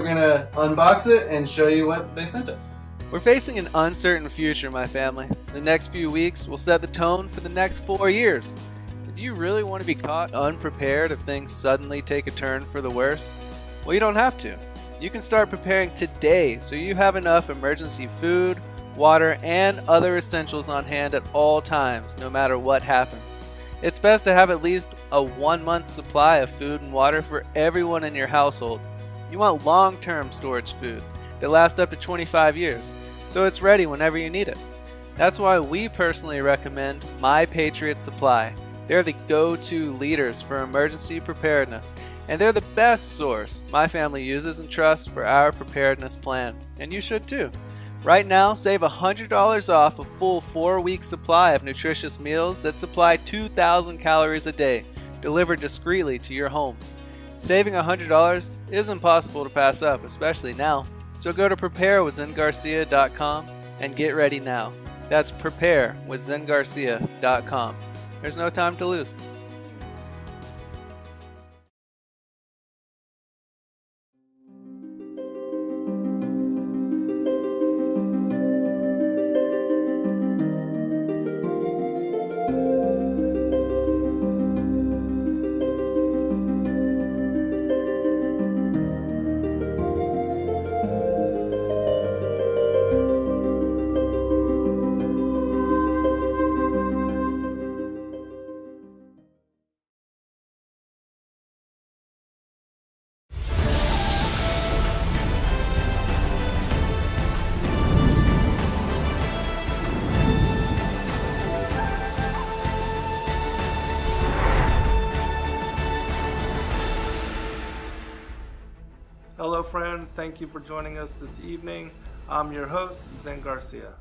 We're going to unbox it and show you what they sent us. We're facing an uncertain future, my family. The next few weeks will set the tone for the next 4 years. Do you really want to be caught unprepared if things suddenly take a turn for the worst? Well, you don't have to. You can start preparing today so you have enough emergency food, water, and other essentials on hand at all times, no matter what happens. It's best to have at least a 1-month supply of food and water for everyone in your household. You want long-term storage food that lasts up to 25 years, so it's ready whenever you need it. That's why we personally recommend My Patriot Supply. They're the go-to leaders for emergency preparedness, and they're the best source my family uses and trusts for our preparedness plan, and you should too. Right now, save $100 off a full 4-week supply of nutritious meals that supply 2,000 calories a day, delivered discreetly to your home. Saving $100 is impossible to pass up, especially now. So go to preparewithzengarcia.com and get ready now. That's preparewithzengarcia.com. There's no time to lose. Hello friends, thank you for joining us this evening. I'm your host, Zen Garcia.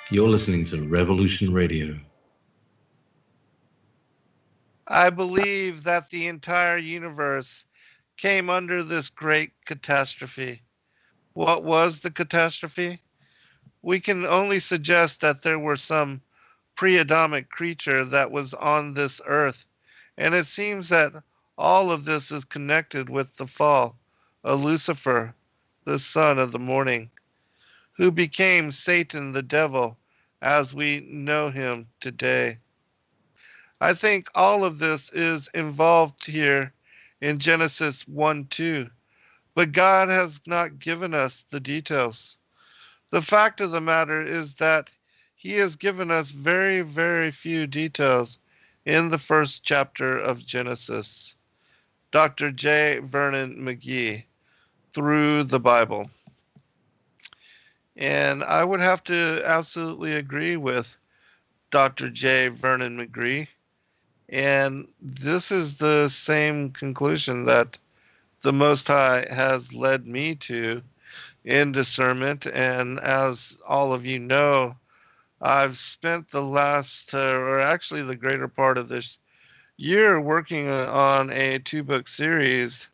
You're listening to Revolution Radio. I believe that the entire universe came under this great catastrophe. What was the catastrophe? We can only suggest that there were some pre-Adamic creature that was on this earth, and it seems that all of this is connected with the fall of Lucifer, the son of the morning, who became Satan the devil as we know him today. I think all of this is involved here in Genesis 1:2, but God has not given us the details. The fact of the matter is that he has given us very, very few details in the first chapter of Genesis. Dr. J. Vernon McGee, Through the Bible. And I would have to absolutely agree with Dr. J. Vernon McGee. And this is the same conclusion that the Most High has led me to in discernment. And as all of you know, I've spent the last, or actually the greater part of this year, working on a 2-book series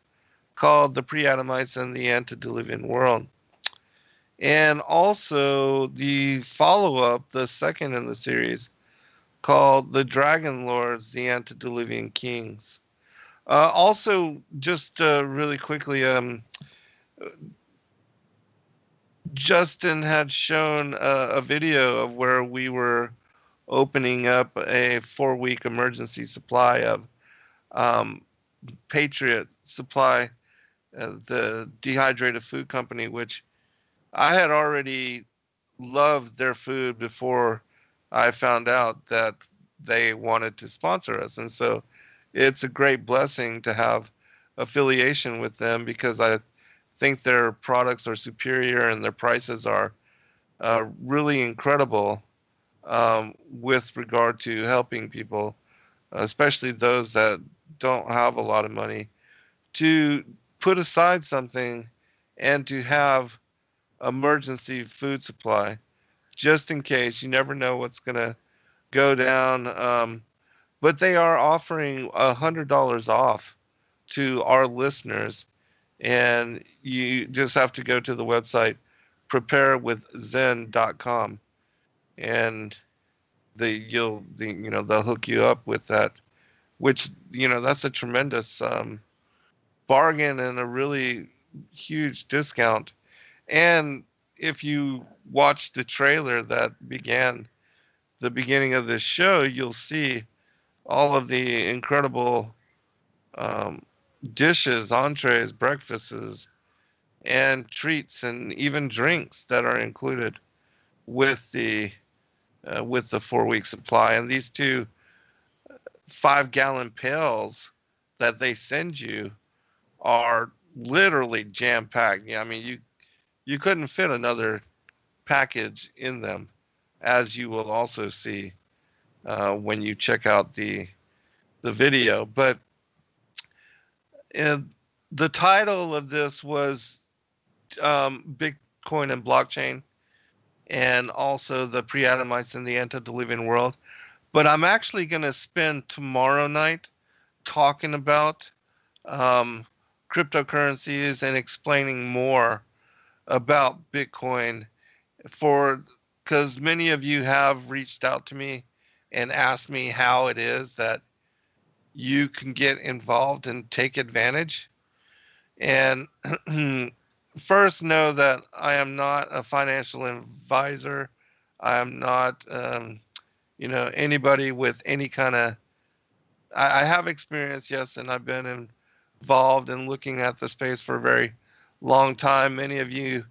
called The Preadamites and the Antediluvian World. And also the follow-up, the second in the series, called The Dragon Lords, the Antediluvian Kings. Also, just really quickly, Justin had shown a video of where we were opening up a 4-week emergency supply of Patriot Supply, the dehydrated food company, which I had already loved their food before I found out that they wanted to sponsor us. And so it's a great blessing to have affiliation with them, because I think their products are superior and their prices are really incredible with regard to helping people, especially those that don't have a lot of money, to put aside something and to have emergency food supply just in case. You never know what's going to go down. But they are offering $100 off to our listeners, and you just have to go to the website preparewithzen.com, and they'll hook you up with that which, that's a tremendous bargain and a really huge discount. And if you watch the trailer that began the beginning of this show, you'll see all of the incredible um, dishes, entrees, breakfasts, and treats, and even drinks that are included with the 4 week supply. And these two 5-gallon pails that they send you are literally jam packed. Yeah, I mean, you couldn't fit another package in them, as you will also see when you check out the video. But the title of this was Bitcoin and blockchain, and also the Preadamites in the Antediluvian World. But I'm actually going to spend tomorrow night talking about um, cryptocurrencies and explaining more about Bitcoin, for because many of you have reached out to me and asked me how it is that you can get involved and take advantage. And first, know that I am not a financial advisor. I am not, anybody with any kind of. I have experience, yes, and I've been involved in looking at the space for a very long time. Many of you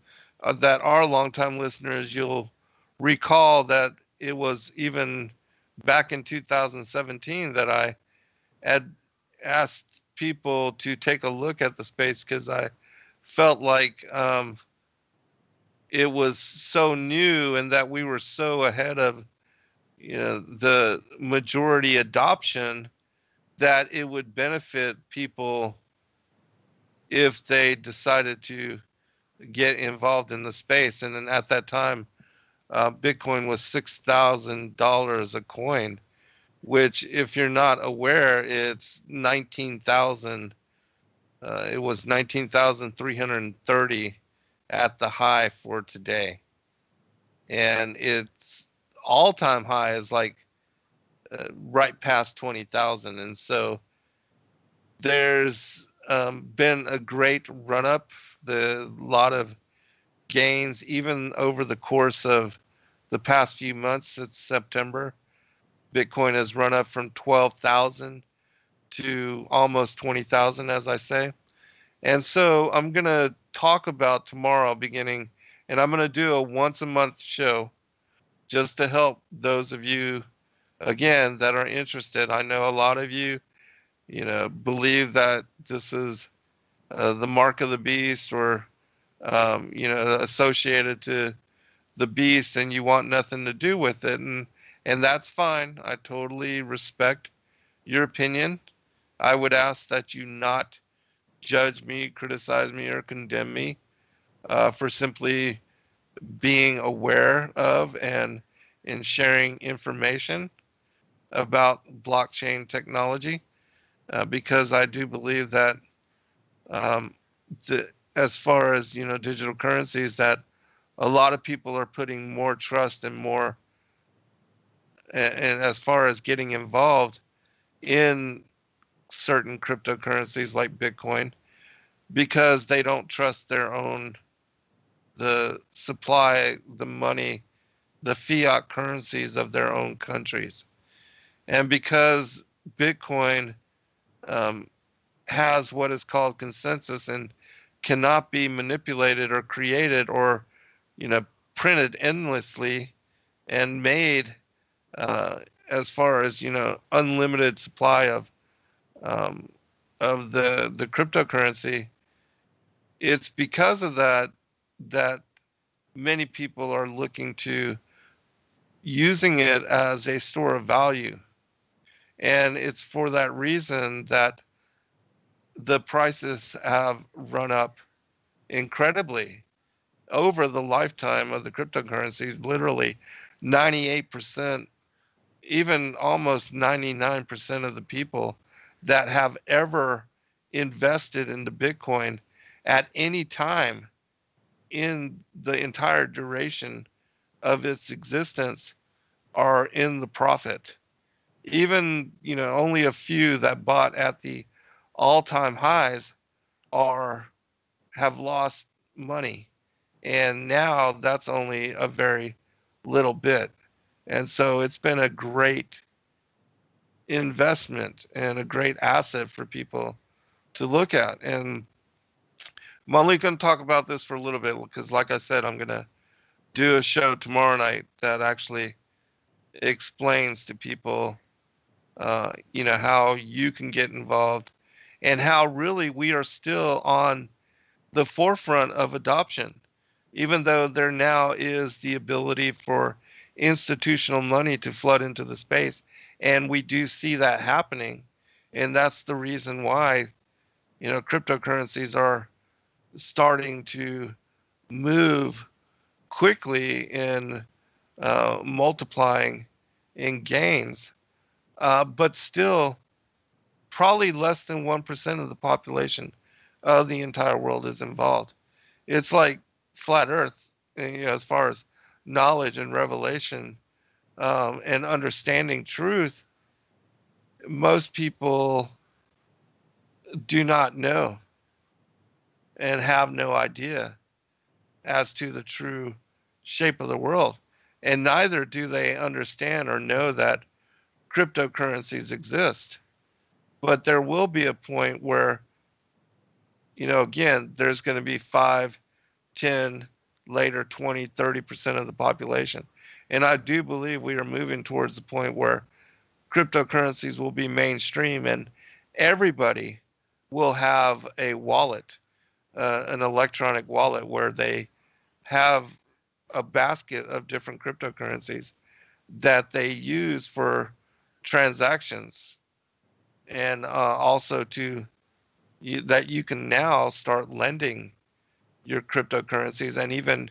that are longtime listeners, you'll recall that it was even back in 2017 that I had asked people to take a look at the space, because I felt like it was so new and that we were so ahead of the majority adoption, that it would benefit people if they decided to get involved in the space. And then at that time, Bitcoin was $6,000 a coin, which, if you're not aware, it's 19,000. It was 19,330 at the high for today, and its all-time high is like right past 20,000. And so there's been a great run-up, the lot of gains, even over the course of the past few months since September. Bitcoin has run up from 12,000 to almost 20,000, as I say. And so I'm going to talk about tomorrow beginning, and I'm going to do a once a month show just to help those of you, again, that are interested. I know a lot of you, believe that this is the mark of the beast, or, associated to the beast, and you want nothing to do with it. And that's fine. I totally respect your opinion. I would ask that you not judge me, criticize me, or condemn me for simply being aware of and in sharing information about blockchain technology, because I do believe that um, as far as digital currencies, that a lot of people are putting more trust and more, and as far as getting involved in certain cryptocurrencies like Bitcoin, because they don't trust the supply, the money, the fiat currencies of their own countries. And because Bitcoin has what is called consensus and cannot be manipulated or created or, printed endlessly and made as far as, unlimited supply um, of the cryptocurrency, it's because of that many people are looking to using it as a store of value. And it's for that reason that the prices have run up incredibly over the lifetime of the cryptocurrency. Literally 98%, even almost 99% of the people that have ever invested into Bitcoin at any time in the entire duration of its existence are in the profit. even, only a few that bought at the all-time highs are have lost money. And now that's only a very little bit. And so it's been a great investment and a great asset for people to look at. And I'm only going to talk about this for a little bit because, like I said, I'm going to do a show tomorrow night that actually explains to people, how you can get involved and how really we are still on the forefront of adoption, even though there now is the ability for institutional money to flood into the space. And we do see that happening. And that's the reason why, cryptocurrencies are starting to move quickly in multiplying in gains, but still probably less than 1% of the population of the entire world is involved. It's like flat Earth, as far as knowledge and revelation, and understanding truth. Most people do not know and have no idea as to the true shape of the world. And neither do they understand or know that cryptocurrencies exist. But there will be a point where, again, there's going to be 5, 10, later 20, 30% of the population. And I do believe we are moving towards the point where cryptocurrencies will be mainstream and everybody will have a wallet, an electronic wallet where they have a basket of different cryptocurrencies that they use for transactions, and also that you can now start lending your cryptocurrencies and even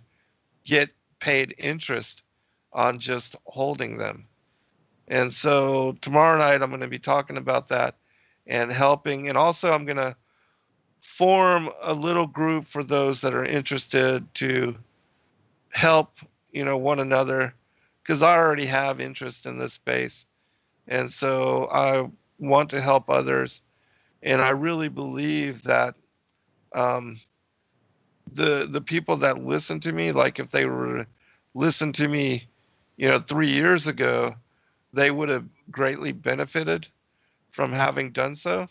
get paid interest on just holding them. And so tomorrow night I'm going to be talking about that and helping, and also I'm going to form a little group for those that are interested to help, one another, because I already have interest in this space. And so I want to help others. And I really believe that um, the people that listen to me, like if they were to listen to me, 3 years ago, they would have greatly benefited from having done so.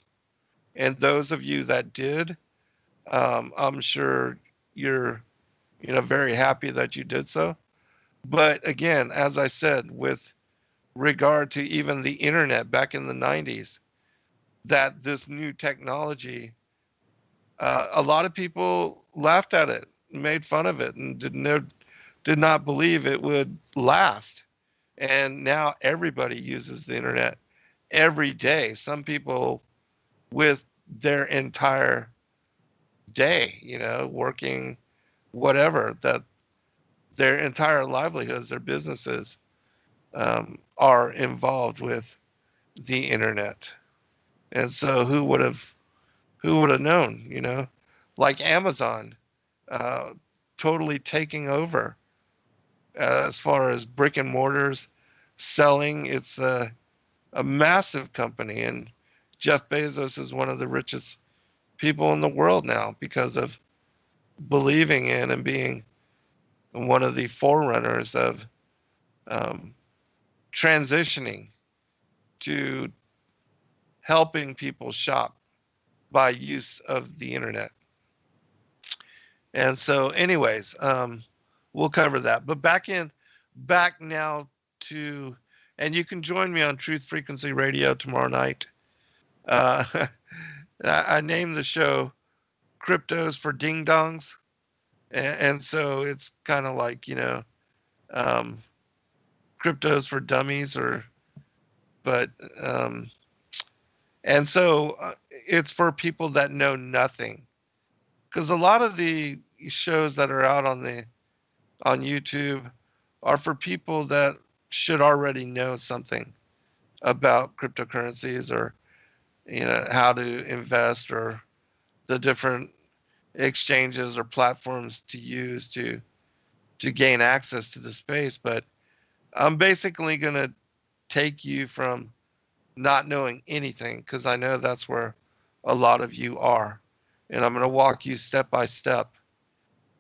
And those of you that did, I'm sure you're, very happy that you did so. But again, as I said, with regard to even the internet back in the 90s, that this new technology, a lot of people laughed at it, made fun of it, and did not believe it would last. And now everybody uses the internet every day. Some people with their entire day, working whatever, that their entire livelihoods, their businesses, are involved with the internet. And so who would have known, like Amazon, totally taking over as far as brick and mortars selling. It's a massive company, and Jeff Bezos is one of the richest people in the world now because of believing in and being one of the forerunners of transitioning to helping people shop by use of the internet. And so, anyways, we'll cover that. But back now to, and you can join me on Truth Frequency Radio tomorrow night. I named the show Cryptos for Ding Dongs. And so it's kind of like, cryptos for dummies, and so it's for people that know nothing. Because a lot of the shows that are out on YouTube are for people that should already know something about cryptocurrencies, or how to invest, or the different exchanges or platforms to use to gain access to the space. But I'm basically going to take you from not knowing anything, because I know that's where a lot of you are. And I'm going to walk you step by step.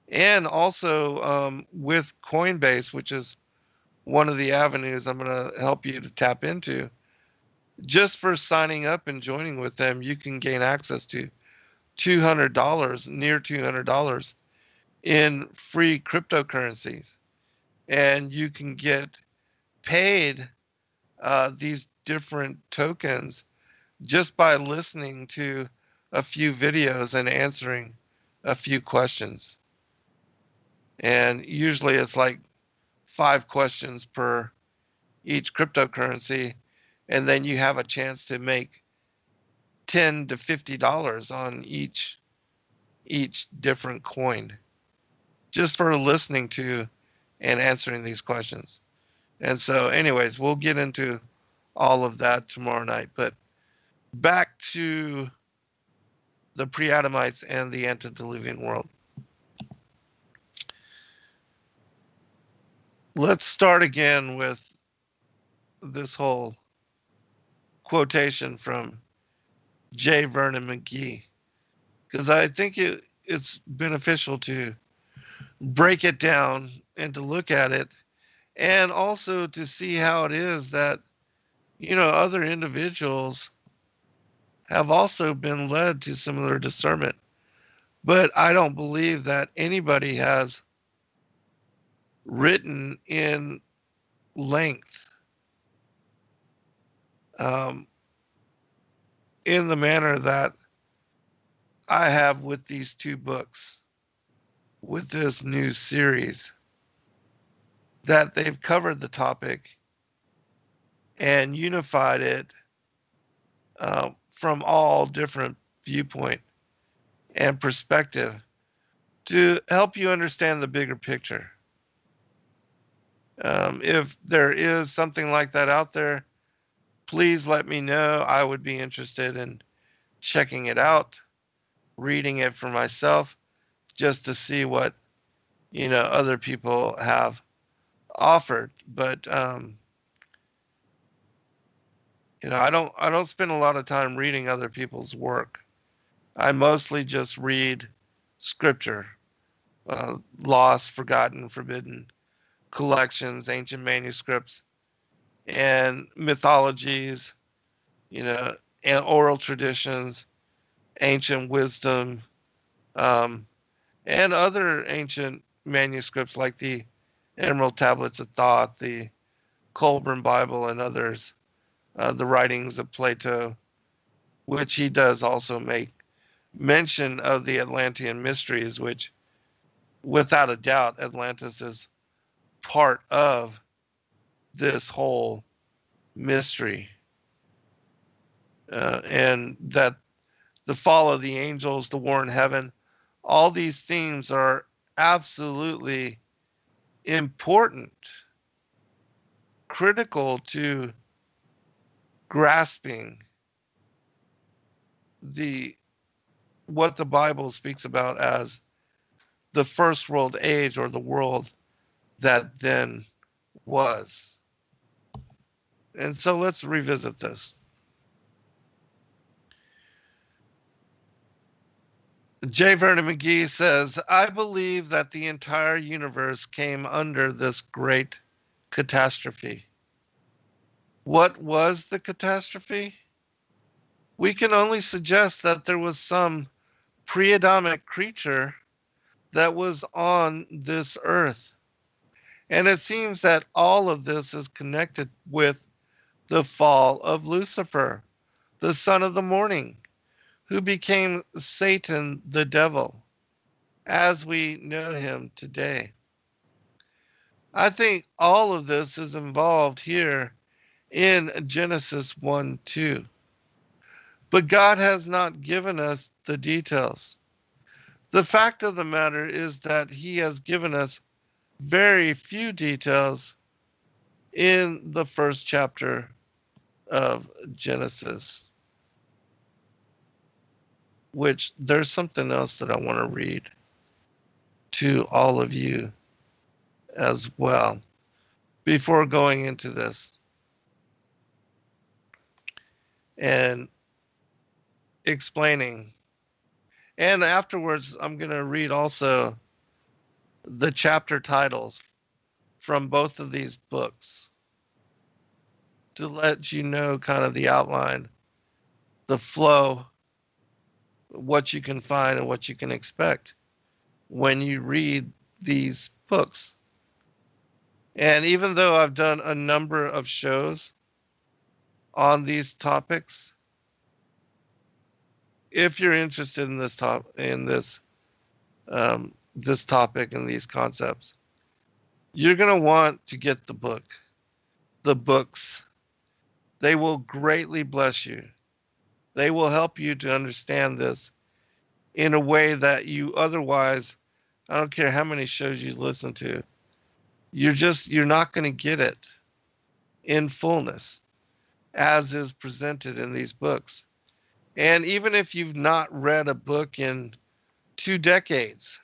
And also with Coinbase, which is one of the avenues I'm going to help you to tap into, just for signing up and joining with them, you can gain access to $200, near $200 in free cryptocurrencies. And you can get paid these different tokens just by listening to a few videos and answering a few questions. And usually it's like 5 questions per each cryptocurrency. And then you have a chance to make $10 to $50 on each different coin just for listening to and answering these questions. And so anyways, we'll get into all of that tomorrow night. But back to the Preadamites and the Antediluvian World. Let's start again with this whole quotation from J. Vernon McGee, because I think it's beneficial to break it down and to look at it, and also to see how it is that, other individuals have also been led to similar discernment. But I don't believe that anybody has written in length in the manner that I have with these 2 books, with this new series, that they've covered the topic and unified it from all different viewpoint and perspective to help you understand the bigger picture. If there is something like that out there, please let me know. I would be interested in checking it out, reading it for myself, just to see what, other people have offered. But, I don't spend a lot of time reading other people's work. I mostly just read scripture, lost, forgotten, forbidden collections, ancient manuscripts, and mythologies, and oral traditions, ancient wisdom, and other ancient manuscripts like the Emerald Tablets of Thought, the Colburn Bible, and others, the writings of Plato, which he does also make mention of the Atlantean mysteries, which without a doubt Atlantis is part of this whole mystery, and that the fall of the angels, the war in heaven, all these themes are absolutely important, critical to grasping what the Bible speaks about as the first world age, or the world that then was. And so let's revisit this. J. Vernon McGee says, I believe that the entire universe came under this great catastrophe. What was the catastrophe? We can only suggest that there was some pre-Adamic creature that was on this earth. And it seems that all of this is connected with the fall of Lucifer, the son of the morning, who became Satan the devil, as we know him today. I think all of this is involved here in Genesis 1:2. But God has not given us the details. The fact of the matter is that he has given us very few details in the first chapter of Genesis, which there's something else that I want to read to all of you as well before going into this. and explaining. And afterwards, I'm going to read also the chapter titles from both of these books to let you know kind of the outline, the flow, what you can find and what you can expect when you read these books. And even though I've done a number of shows on these topics, if you're interested in this this topic and these concepts, you're going to want to get the books. They will greatly bless you. They will help you to understand this in a way that you otherwise, I don't care how many shows you listen to, you're not going to get it in fullness as is presented in these books. And even if you've not read a book in 2 decades,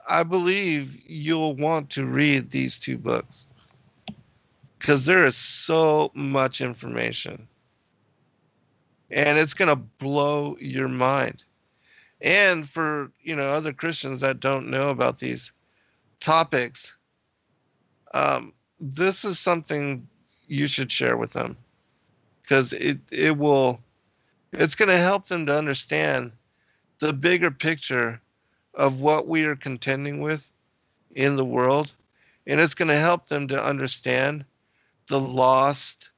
I believe you'll want to read these 2 books because there is so much information and it's going to blow your mind. And for, other Christians that don't know about these topics, this is something you should share with them because it's going to help them to understand the bigger picture of what we are contending with in the world. And it's going to help them to understand the lost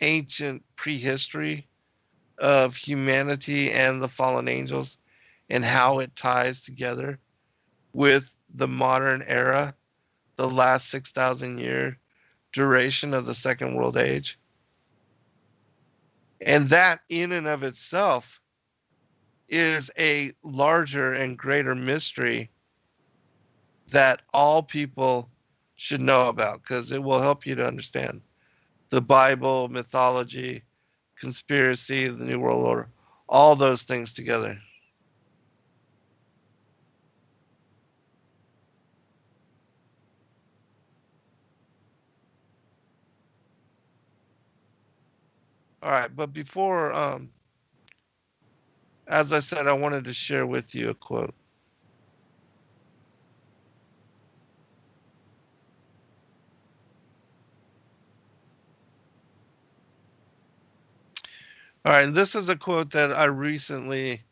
ancient prehistory of humanity and the fallen angels and how it ties together with the modern era, the last 6,000 year duration of the Second World Age. And that in and of itself is a larger and greater mystery that all people should know about because it will help you to understand the Bible, mythology, conspiracy, the New World Order, all those things together. All right, but before, as I said, I wanted to share with you a quote. All right, and this is a quote that I recently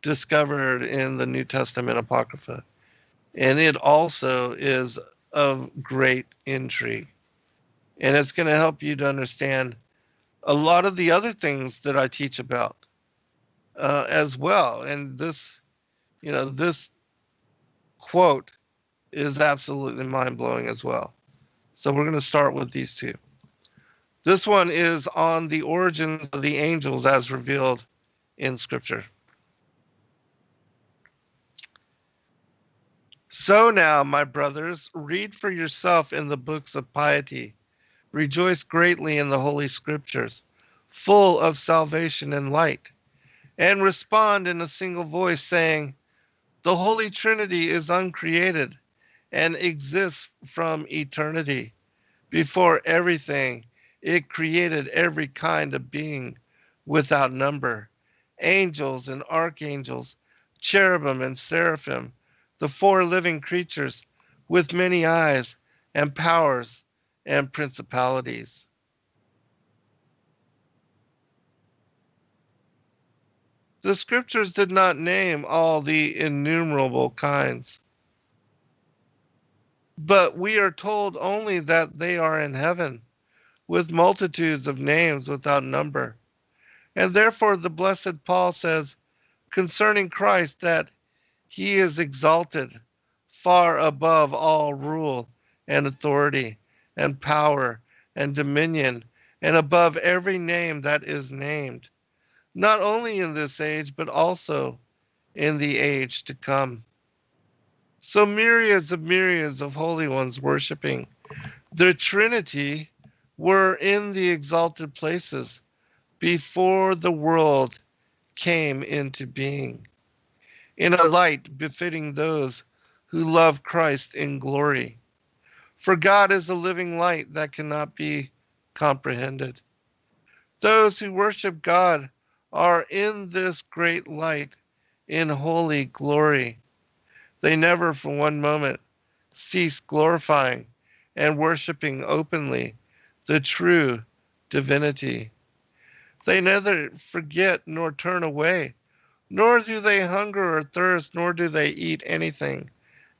discovered in the New Testament Apocrypha. And it also is of great intrigue. And it's going to help you to understand a lot of the other things that I teach about as well. And this quote is absolutely mind-blowing as well. So we're going to start with these 2. This one is on the origins of the angels as revealed in Scripture. So now, my brothers, read for yourself in the books of piety. Rejoice greatly in the Holy Scriptures, full of salvation and light. And respond in a single voice, saying, the Holy Trinity is uncreated and exists from eternity. Before everything, it created every kind of being without number. Angels and archangels, cherubim and seraphim, the 4 living creatures with many eyes and powers and principalities. The scriptures did not name all the innumerable kinds, but we are told only that they are in heaven, with multitudes of names without number. And therefore the blessed Paul says concerning Christ that he is exalted far above all rule and authority and power and dominion, and above every name that is named, not only in this age, but also in the age to come. So myriads of holy ones worshiping the Trinity were in the exalted places before the world came into being, in a light befitting those who love Christ in glory. For God is a living light that cannot be comprehended. Those who worship God are in this great light, in holy glory. They never for one moment cease glorifying and worshiping openly the true divinity. They neither forget nor turn away, nor do they hunger or thirst, nor do they eat anything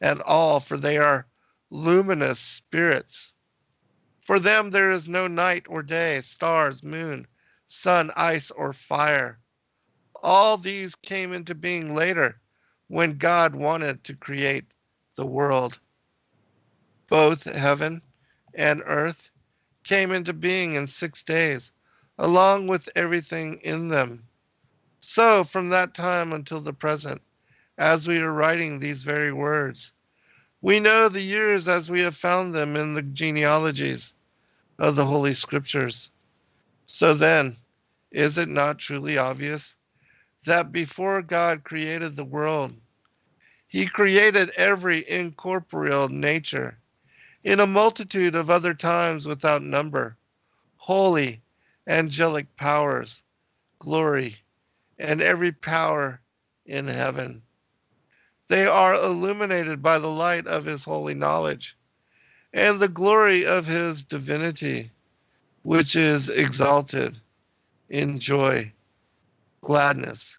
at all, for they are luminous spirits. For them there is no night or day, stars, moon, sun, ice, or fire. All these came into being later when God wanted to create the world. Both heaven and earth came into being in 6 days, along with everything in them. So, from that time until the present, as we are writing these very words, we know the years as we have found them in the genealogies of the Holy Scriptures. So then, is it not truly obvious that before God created the world, he created every incorporeal nature in a multitude of other times without number, holy, angelic powers, glory, and every power in heaven. They are illuminated by the light of his holy knowledge and the glory of his divinity, which is exalted in joy, gladness,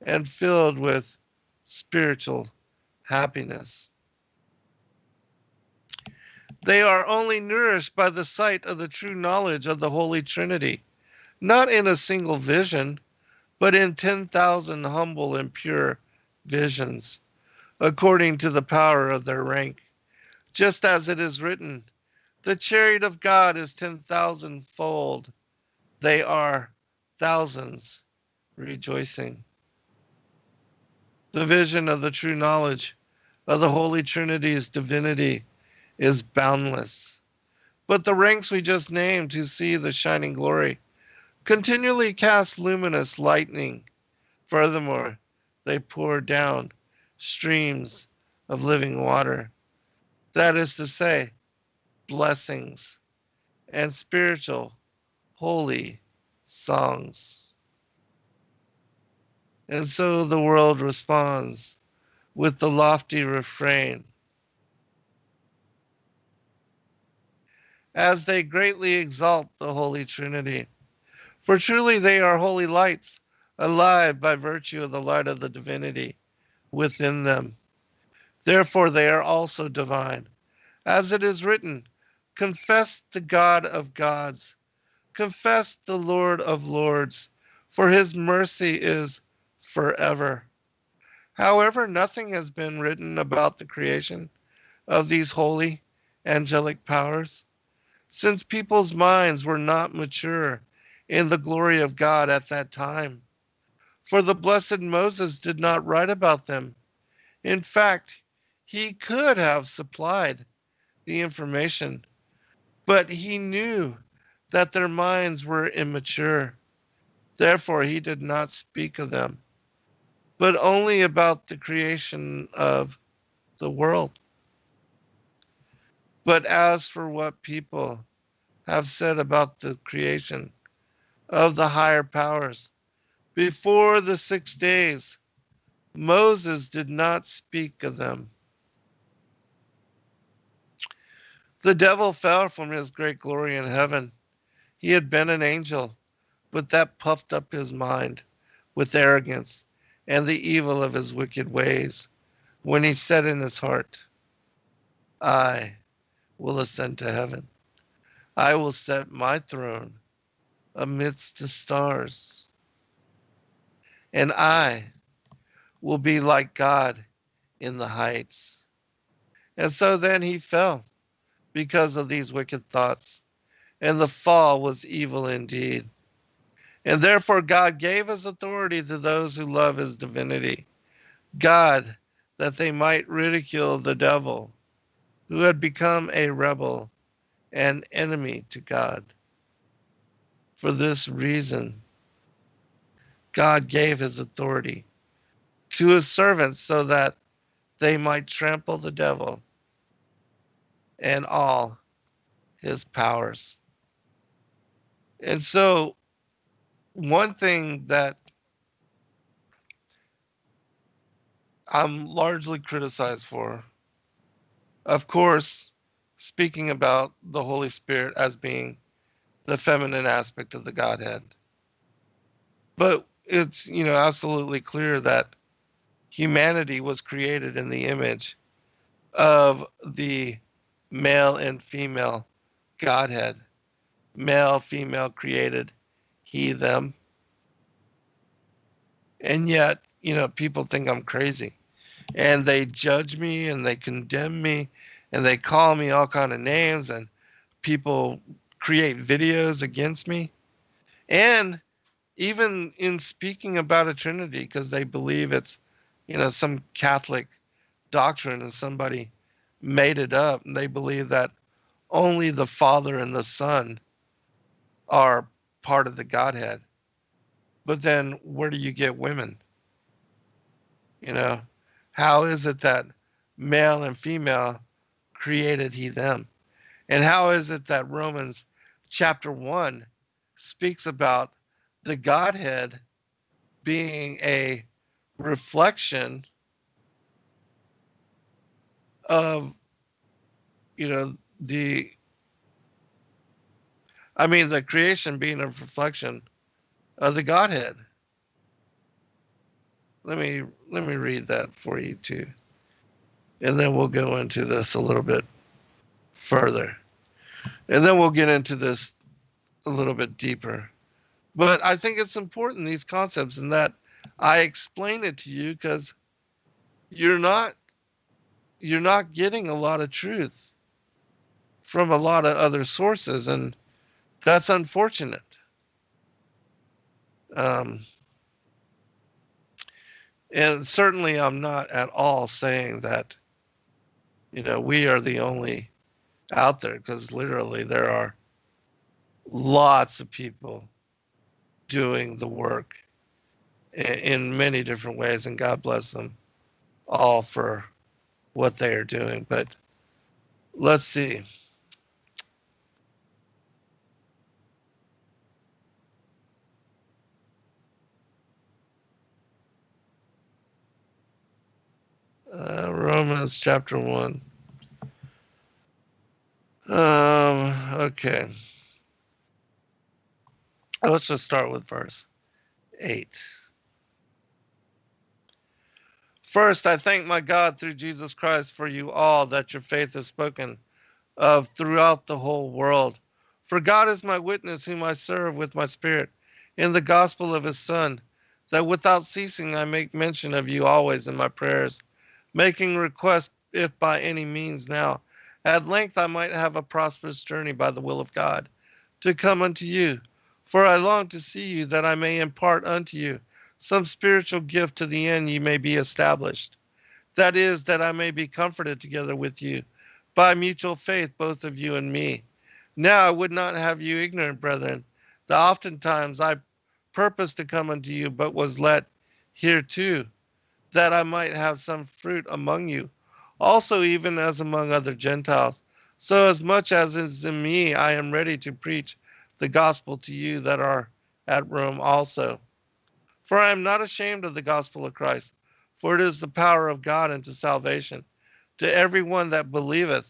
and filled with spiritual happiness. They are only nourished by the sight of the true knowledge of the Holy Trinity, not in a single vision, but in 10,000 humble and pure visions, according to the power of their rank. Just as it is written, the chariot of God is 10,000 fold. They are thousands rejoicing. The vision of the true knowledge of the Holy Trinity's divinity is boundless. But the ranks we just named who see the shining glory continually cast luminous lightning. Furthermore, they pour down streams of living water. That is to say, blessings and spiritual holy songs. And so the world responds with the lofty refrain, as they greatly exalt the Holy Trinity. For truly they are holy lights, alive by virtue of the light of the divinity within them. Therefore they are also divine. As it is written, confess the God of gods, confess the Lord of lords, for his mercy is forever. However, nothing has been written about the creation of these holy angelic powers, since people's minds were not mature in the glory of God at that time. For the blessed Moses did not write about them. In fact, he could have supplied the information, but he knew that their minds were immature. Therefore, he did not speak of them, but only about the creation of the world. But as for what people have said about the creation of the higher powers, before the 6 days, Moses did not speak of them. The devil fell from his great glory in heaven. He had been an angel, but that puffed up his mind with arrogance and the evil of his wicked ways, when he said in his heart, I will ascend to heaven. I will set my throne amidst the stars, and I will be like God in the heights. And so then he fell because of these wicked thoughts, and the fall was evil indeed. And therefore God gave his authority to those who love his divinity. God, that they might ridicule the devil, who had become a rebel and enemy to God. For this reason, God gave his authority to his servants so that they might trample the devil and all his powers. And so one thing that I'm largely criticized for, of course, speaking about the Holy Spirit as being the feminine aspect of the Godhead. But it's, absolutely clear that humanity was created in the image of the male and female Godhead. Male, female created, he, them. And yet, people think I'm crazy. And they judge me and they condemn me and they call me all kind of names, and people create videos against me. And even in speaking about a Trinity, because they believe it's, some Catholic doctrine and somebody made it up, and they believe that only the Father and the Son are part of the Godhead. But then where do you get women? You know, how is it that male and female created he them? And how is it that Romans chapter 1 speaks about the Godhead being a reflection of, the the creation being a reflection of the Godhead? Let me read that for you too, and then we'll go into this a little bit further, and then we'll get into this a little bit deeper. But I think it's important, these concepts, and that I explain it to you, because you're not getting a lot of truth from a lot of other sources, and that's unfortunate. Um, and certainly I'm not at all saying that, we are the only out there, because literally there are lots of people doing the work in many different ways, and God bless them all for what they are doing. But let's see. Romans chapter 1. Okay. Let's just start with verse 8. First, I thank my God through Jesus Christ for you all, that your faith is spoken of throughout the whole world. For God is my witness, whom I serve with my spirit in the gospel of his Son, that without ceasing I make mention of you always in my prayers, making request, if by any means now at length I might have a prosperous journey by the will of God, to come unto you. For I long to see you, that I may impart unto you some spiritual gift, to the end ye may be established. That is, that I may be comforted together with you by mutual faith, both of you and me. Now I would not have you ignorant, brethren, that oftentimes I purposed to come unto you, but was let hereto, that I might have some fruit among you, also even as among other Gentiles. So as much as is in me, I am ready to preach the gospel to you that are at Rome also. For I am not ashamed of the gospel of Christ, for it is the power of God unto salvation, to every one that believeth,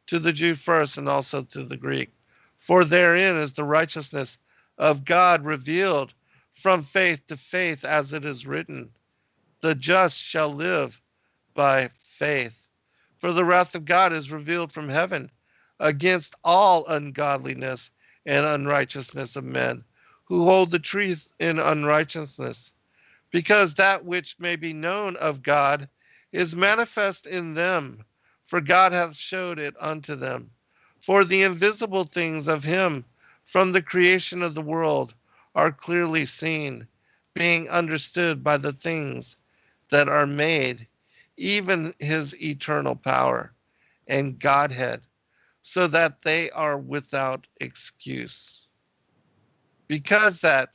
to the Jew first, and also to the Greek. For therein is the righteousness of God revealed from faith to faith, as it is written, the just shall live by faith. For the wrath of God is revealed from heaven against all ungodliness and unrighteousness of men, who hold the truth in unrighteousness, because that which may be known of God is manifest in them, for God hath showed it unto them. For the invisible things of him from the creation of the world are clearly seen, being understood by the things that are made, even his eternal power and Godhead, so that they are without excuse. Because that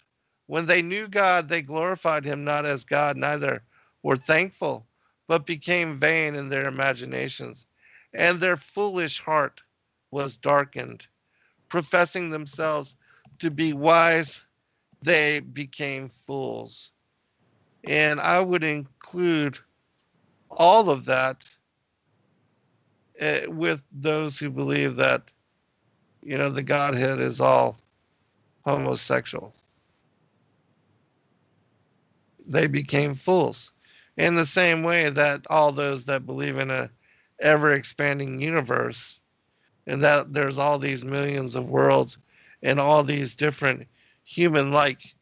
when they knew God, they glorified him not as God, neither were thankful, but became vain in their imaginations, and their foolish heart was darkened. Professing themselves to be wise, they became fools. And I would include all of that with those who believe that, the Godhead is all homosexual. They became fools. In the same way that all those that believe in a ever expanding universe and that there's all these millions of worlds and all these different human like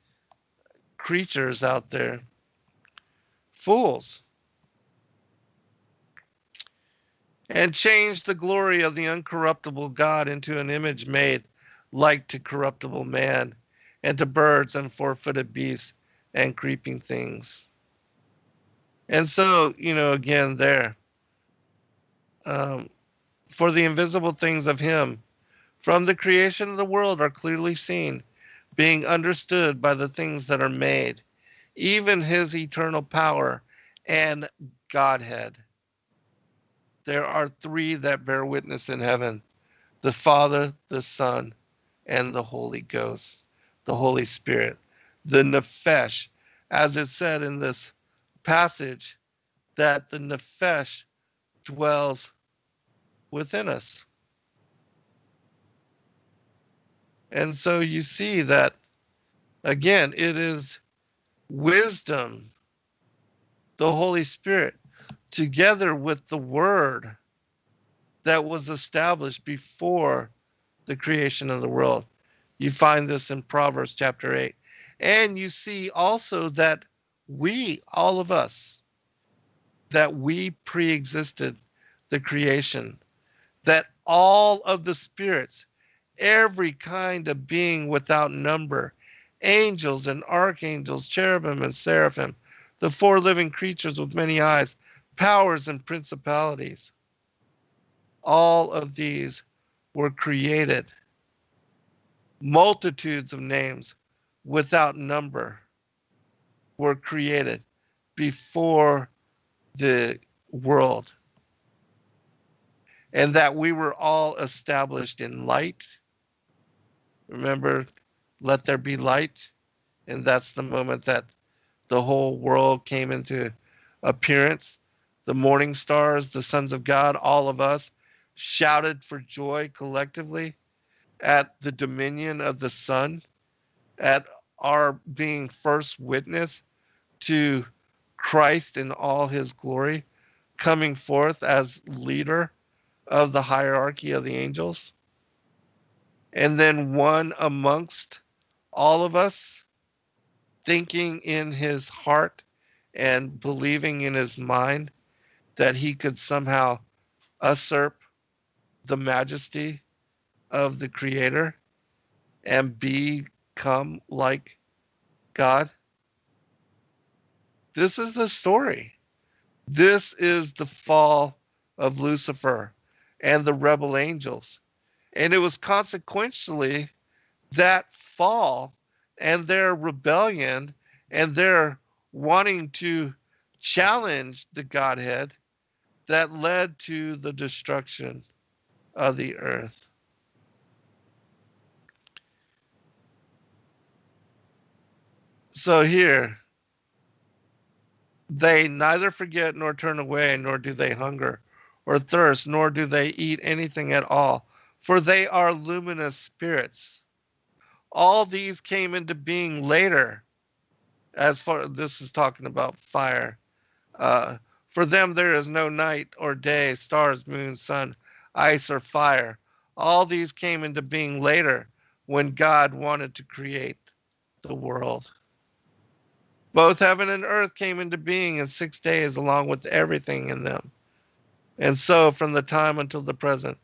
creatures out there, fools, and changed the glory of the uncorruptible God into an image made like to corruptible man and to birds and four-footed beasts and creeping things. And so, again, there, um, for the invisible things of him from the creation of the world are clearly seen, being understood by the things that are made, even his eternal power and Godhead. There are three that bear witness in heaven: the Father, the Son, and the Holy Ghost, the Holy Spirit, the Nephesh, as it said in this passage, that the Nephesh dwells within us. And so you see that, again, it is wisdom, the Holy Spirit, together with the Word that was established before the creation of the world. You find this in Proverbs chapter 8. And you see also that we, all of us, that we pre-existed the creation, that all of the spirits, every kind of being without number, angels and archangels, cherubim and seraphim, the four living creatures with many eyes, powers and principalities, all of these were created. Multitudes of names without number were created before the world. And that we were all established in light. Remember, let there be light. And that's the moment that the whole world came into appearance. The morning stars, the sons of God, all of us shouted for joy collectively at the dominion of the Son, at our being first witness to Christ in all his glory, coming forth as leader of the hierarchy of the angels. And then one amongst all of us, thinking in his heart and believing in his mind that he could somehow usurp the majesty of the Creator and become like God. This is the story. This is the fall of Lucifer and the rebel angels. And it was consequentially that fall and their rebellion and their wanting to challenge the Godhead that led to the destruction of the earth. So here, they neither forget nor turn away, nor do they hunger or thirst, nor do they eat anything at all, for they are luminous spirits. All these came into being later, as far this is talking about fire. For them there is no night or day, stars, moon, sun, ice, or fire. All these came into being later when God wanted to create the world. Both heaven and earth came into being in 6 days, along with everything in them. And so, from the time until the present,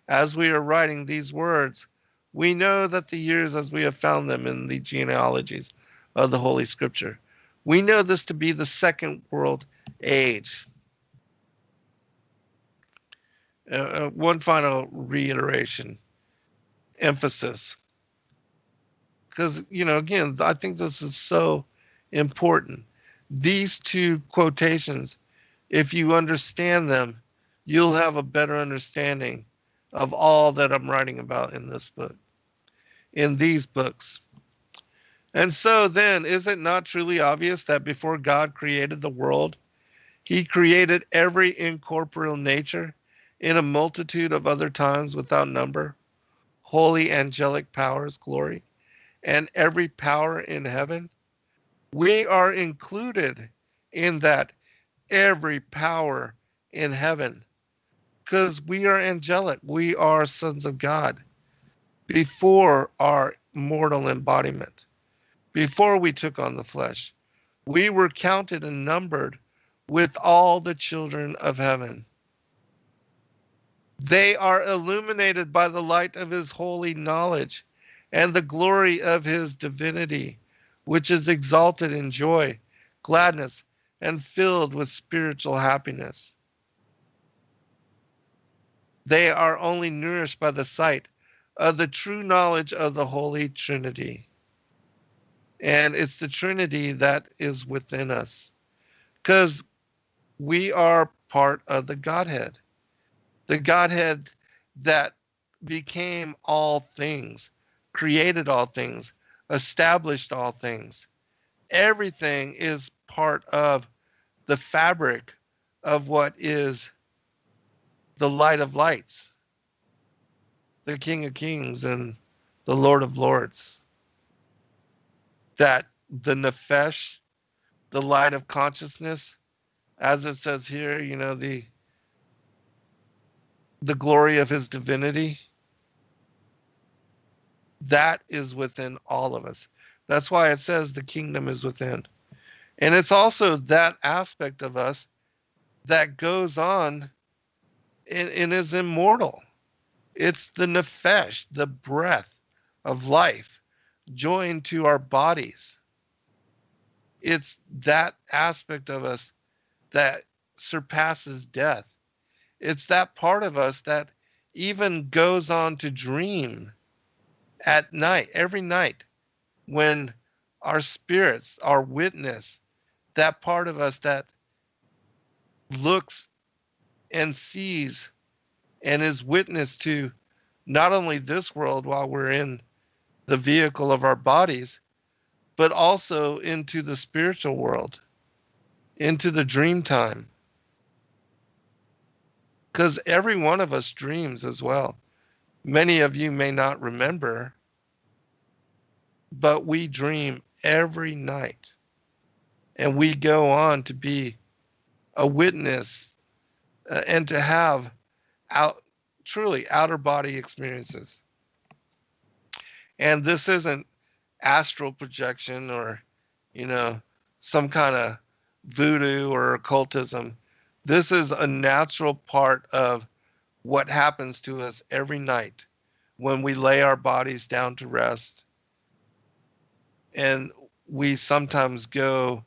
as we are writing these words, we know that the years as we have found them in the genealogies of the Holy Scripture. We know this to be the second world age. One final reiteration, emphasis. Because, again, I think this is so important. These two quotations, if you understand them, you'll have a better understanding of all that I'm writing about in this book, in these books. And so then, is it not truly obvious that before God created the world, he created every incorporeal nature in a multitude of other times without number, holy angelic powers, glory, and every power in heaven? We are included in that every power in heaven because we are angelic. We are sons of God before our mortal embodiment, before we took on the flesh. We were counted and numbered with all the children of heaven. They are illuminated by the light of his holy knowledge and the glory of his divinity, which is exalted in joy, gladness, and filled with spiritual happiness. They are only nourished by the sight of the true knowledge of the Holy Trinity. And it's the Trinity that is within us, because we are part of the Godhead. The Godhead that became all things, created all things, established all things. Everything is part of the fabric of what is the light of lights, the King of Kings and the Lord of Lords. That the Nefesh, the light of consciousness, as it says here, the glory of his divinity, that is within all of us. That's why it says the kingdom is within. And it's also that aspect of us that goes on and is immortal. It's the nefesh, the breath of life, joined to our bodies. It's that aspect of us that surpasses death. It's that part of us that even goes on to dream at night, every night, when our spirits, our witness, that part of us that looks and sees and is witness to not only this world while we're in the vehicle of our bodies, but also into the spiritual world, into the dream time. Because every one of us dreams as well. Many of you may not remember, but we dream every night. And we go on to be a witness and to have truly outer body experiences. And this isn't astral projection or, some kind of voodoo or occultism. This is a natural part of what happens to us every night when we lay our bodies down to rest. And we sometimes go,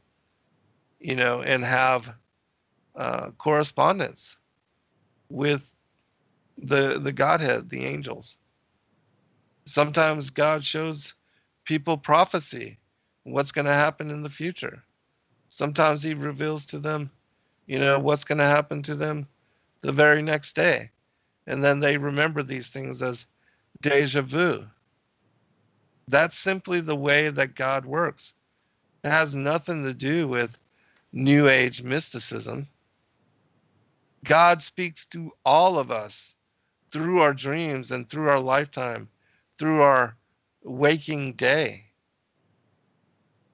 and have correspondence with the Godhead, the angels. Sometimes God shows people prophecy, what's going to happen in the future. Sometimes he reveals to them, what's going to happen to them the very next day. And then they remember these things as deja vu. That's simply the way that God works. It has nothing to do with New Age mysticism. God speaks to all of us through our dreams and through our lifetime, through our waking day.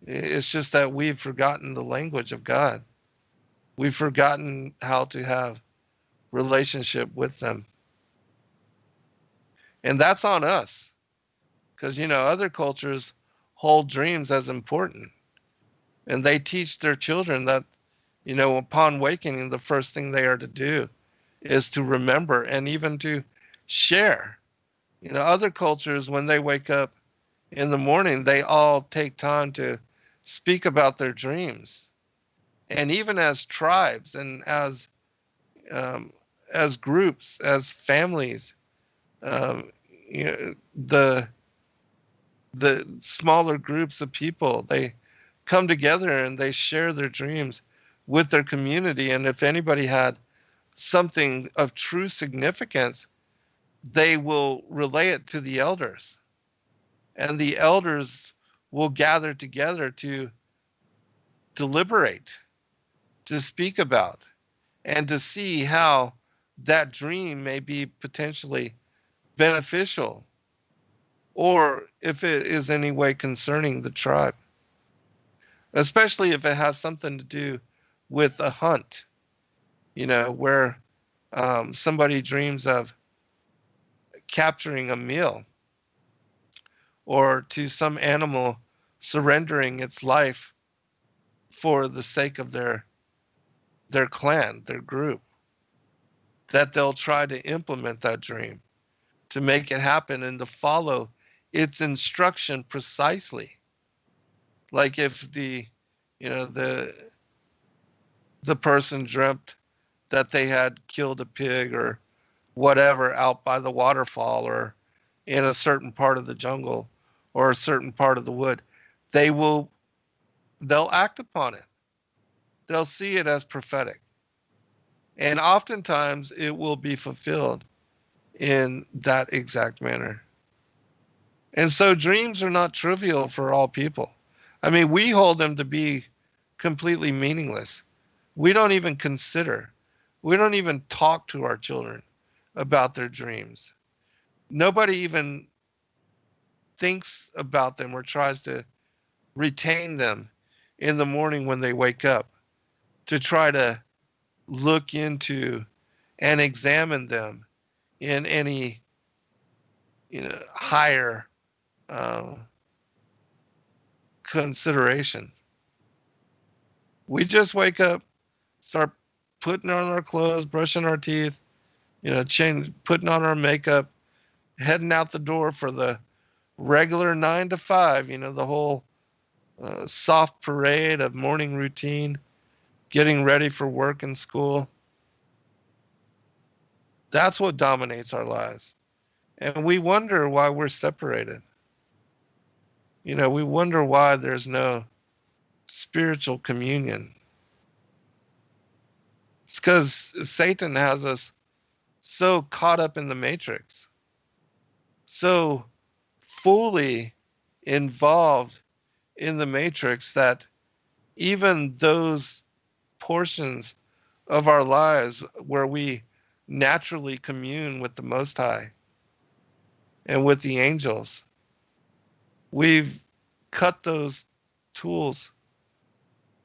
It's just that we've forgotten the language of God. We've forgotten how to have relationship with them. And that's on us. Because, other cultures hold dreams as important. And they teach their children that, upon awakening, the first thing they are to do is to remember and even to share. Other cultures, when they wake up in the morning, they all take time to speak about their dreams. And even as tribes and as groups, as families, the smaller groups of people, they come together and they share their dreams with their community. And if anybody had something of true significance, they will relay it to the elders. And the elders will gather together to deliberate, to speak about, and to see how that dream may be potentially beneficial, or if it is any way concerning the tribe, especially if it has something to do with a hunt, where somebody dreams of capturing a meal, or to some animal surrendering its life for the sake of their clan, their group, that they'll try to implement that dream to make it happen and to follow its instruction precisely. Like if the person dreamt that they had killed a pig or whatever out by the waterfall or in a certain part of the jungle or a certain part of the wood, they'll act upon it. They'll see it as prophetic. And oftentimes it will be fulfilled in that exact manner. And so dreams are not trivial for all people. I mean, we hold them to be completely meaningless. We don't even consider, we don't even talk to our children about their dreams. Nobody even thinks about them or tries to retain them in the morning when they wake up to try to look into and examine them in any higher consideration. We just wake up, start putting on our clothes, brushing our teeth, putting on our makeup, heading out the door for the regular 9 to 5, the whole soft parade of morning routine, getting ready for work and school. That's what dominates our lives. And we wonder why we're separated. We wonder why there's no spiritual communion. It's because Satan has us so caught up in the matrix, so fully involved in the matrix that even those portions of our lives where we naturally commune with the Most High and with the angels, we've cut those tools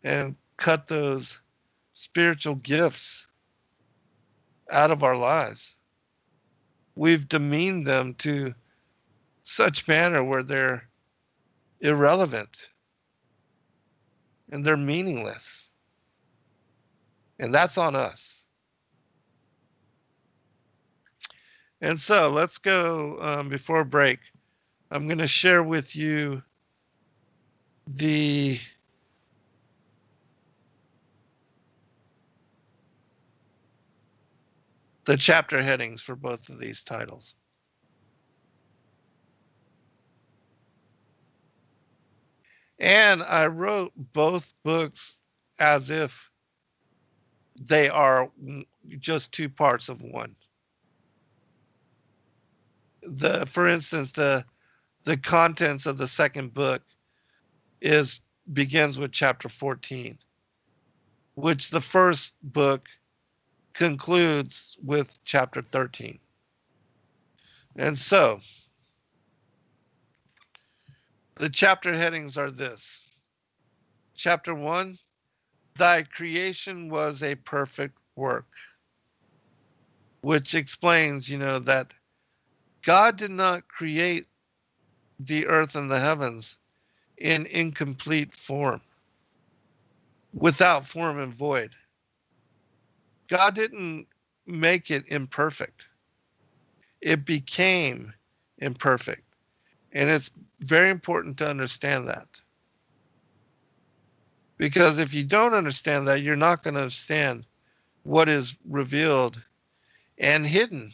and cut those spiritual gifts out of our lives. We've demeaned them to such manner where they're irrelevant and they're meaningless. And that's on us. And so let's go before break. I'm going to share with you the chapter headings for both of these titles. And I wrote both books as if they are just two parts of one. For instance, the contents of the second book begins with chapter 14, which the first book concludes with chapter 13. And so the chapter headings are this. Chapter 1, thy creation was a perfect work, which explains, that God did not create the earth and the heavens in incomplete form, without form and void. God didn't make it imperfect. It became imperfect. And it's very important to understand that. Because if you don't understand that, you're not going to understand what is revealed and hidden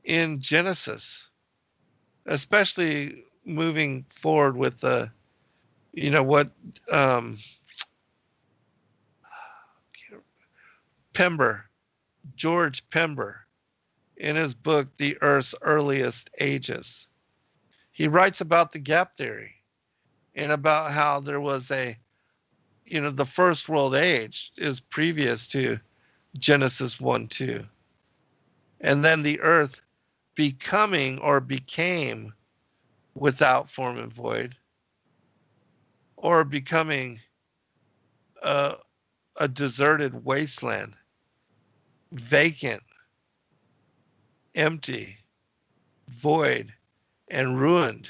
in Genesis, especially moving forward with George Pember, in his book, The Earth's Earliest Ages. He writes about the gap theory. and about how there was the first world age is previous to Genesis 1-2. And then the earth becoming or became without form and void, or becoming a deserted wasteland, vacant, empty, void, and ruined,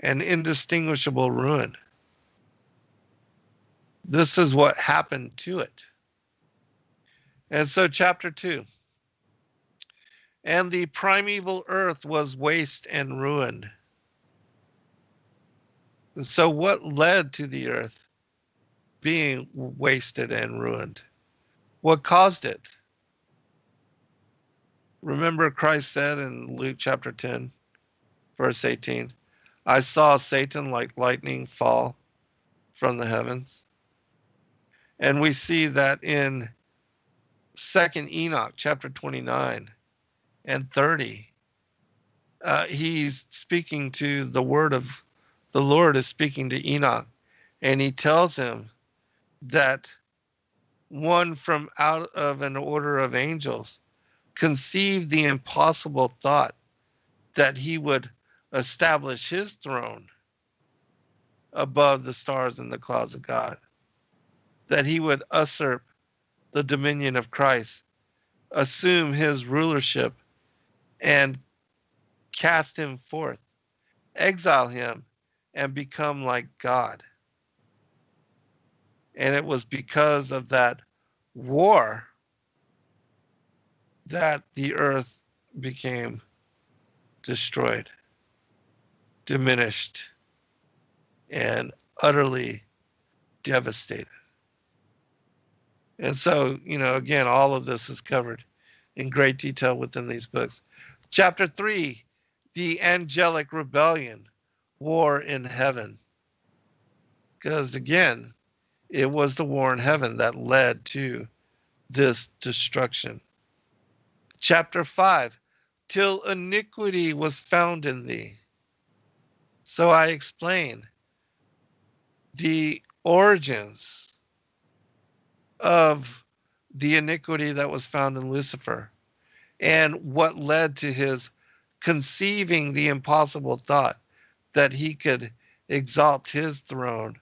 an indistinguishable ruin. This is what happened to it. And so, chapter 2. And the primeval earth was waste and ruined. And so, what led to the earth being wasted and ruined? What caused it? Remember, Christ said in Luke chapter 10, verse 18, I saw Satan like lightning fall from the heavens. And we see that in 2nd Enoch chapter 29 and 30, he's speaking to the word of the Lord is speaking to Enoch, and he tells him that one from out of an order of angels conceived the impossible thought that he would establish his throne above the stars and the clouds of God, that he would usurp the dominion of Christ, assume his rulership, and cast him forth, exile him, and become like God. And it was because of that war that the earth became destroyed, diminished, and utterly devastated. And so, again, all of this is covered in great detail within these books. Chapter 3, the angelic rebellion, war in heaven. Because again, it was the war in heaven that led to this destruction. Chapter 5, till iniquity was found in thee. So I explain the origins of the iniquity that was found in Lucifer and what led to his conceiving the impossible thought that he could exalt his throne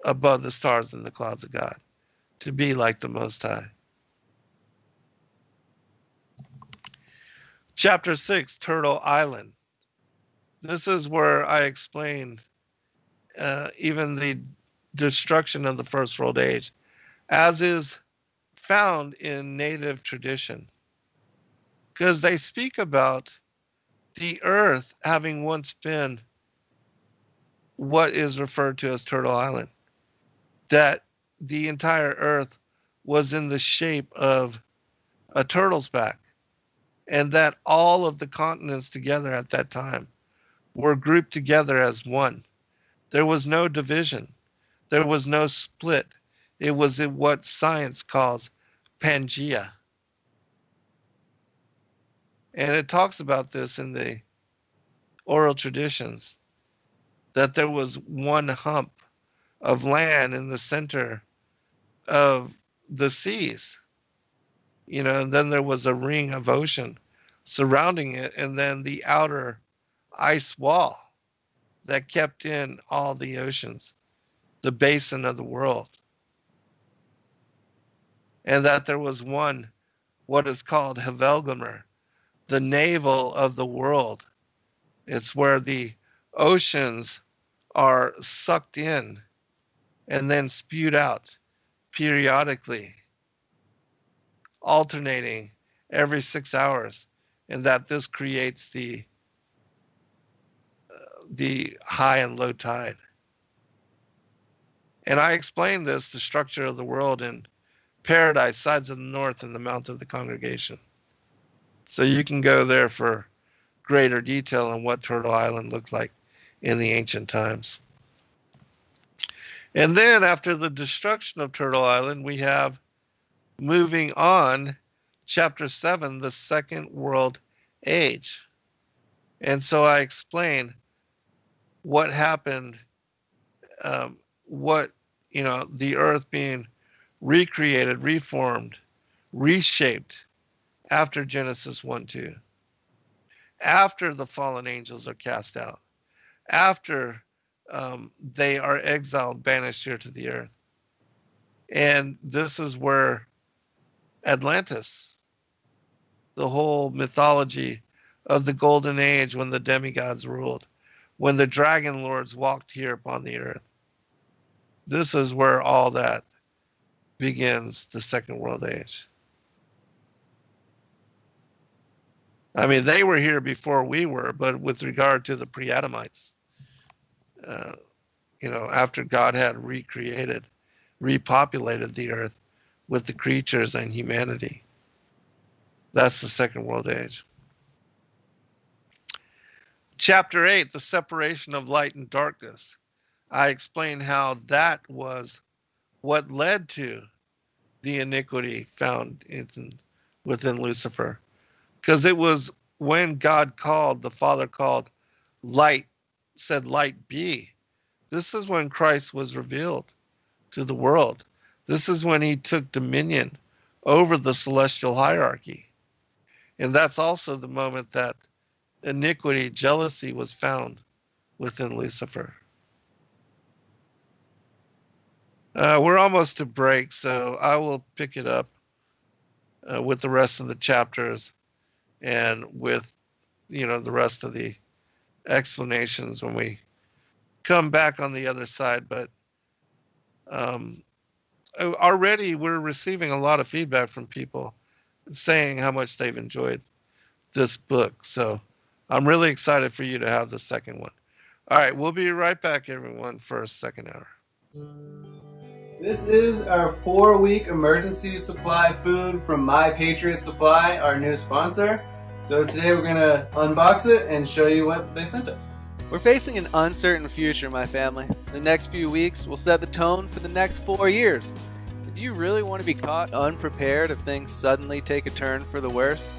above the stars and the clouds of God, to be like the Most High. Chapter 6, Turtle Island. This is where I explain even the destruction of the First World Age, as is found in native tradition. Because they speak about the earth having once been what is referred to as Turtle Island, that the entire earth was in the shape of a turtle's back, and that all of the continents together at that time were grouped together as one. There was no division. There was no split. It was in what science calls Pangea. And it talks about this in the oral traditions, that there was one hump of land in the center of the seas, and then there was a ring of ocean surrounding it, and then the outer ice wall that kept in all the oceans, the basin of the world. And that there was one, what is called Havelgamer, the navel of the world. It's where the oceans are sucked in and then spewed out periodically, alternating every 6 hours, and that this creates the high and low tide. And I explained this, the structure of the world, in Paradise, Sides of the North, and the Mount of the Congregation. So you can go there for greater detail on what Turtle Island looked like in the ancient times. And then after the destruction of Turtle Island, we have, moving on, chapter 7, the Second World Age. And so I explain what happened, the earth being recreated, reformed, reshaped after Genesis 1-2, after the fallen angels are cast out, after they are exiled, banished here to the earth. And this is where Atlantis, the whole mythology of the golden age when the demigods ruled, when the dragon lords walked here upon the earth. This is where all that begins, the Second World Age. I mean, they were here before we were, but with regard to the Preadamites, after God had repopulated the earth with the creatures and humanity. That's the Second World Age. Chapter 8, the separation of light and darkness. I explain how that was what led to the iniquity found within Lucifer. Because it was when God called, the Father called light, said light be. This is when Christ was revealed to the world. This is when he took dominion over the celestial hierarchy. And that's also the moment that iniquity, jealousy was found within Lucifer. We're almost to break, so I will pick it up with the rest of the chapters and with, the rest of the explanations when we come back on the other side. But already we're receiving a lot of feedback from people saying how much they've enjoyed this book. So I'm really excited for you to have the second one. All right, we'll be right back, everyone, for a second hour. This is our 4-week emergency supply food from My Patriot Supply, our new sponsor. So today we're going to unbox it and show you what they sent us. We're facing an uncertain future, my family. The next few weeks will set the tone for the next 4 years. Do you really want to be caught unprepared if things suddenly take a turn for the worst?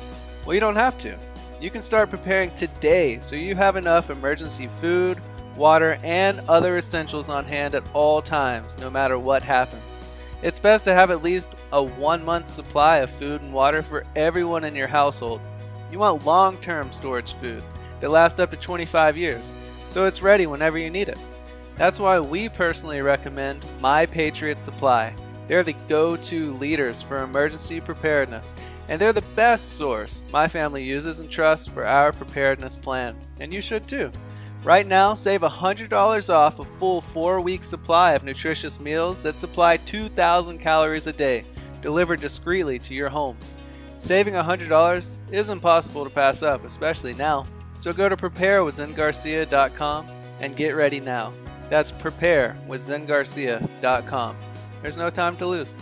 Well, you don't have to. You can start preparing today so you have enough emergency food, water, and other essentials on hand at all times, no matter what happens. It's best to have at least a 1-month supply of food and water for everyone in your household. You want long-term storage food that lasts up to 25 years, so it's ready whenever you need it. That's why we personally recommend My Patriot Supply. They're the go-to leaders for emergency preparedness, and they're the best source my family uses and trusts for our preparedness plan, and you should too. Right now, save $100 off a full 4-week supply of nutritious meals that supply 2,000 calories a day, delivered discreetly to your home. Saving $100 isn't possible to pass up, especially now. So go to preparewithzengarcia.com and get ready now. That's preparewithzengarcia.com. There's no time to lose.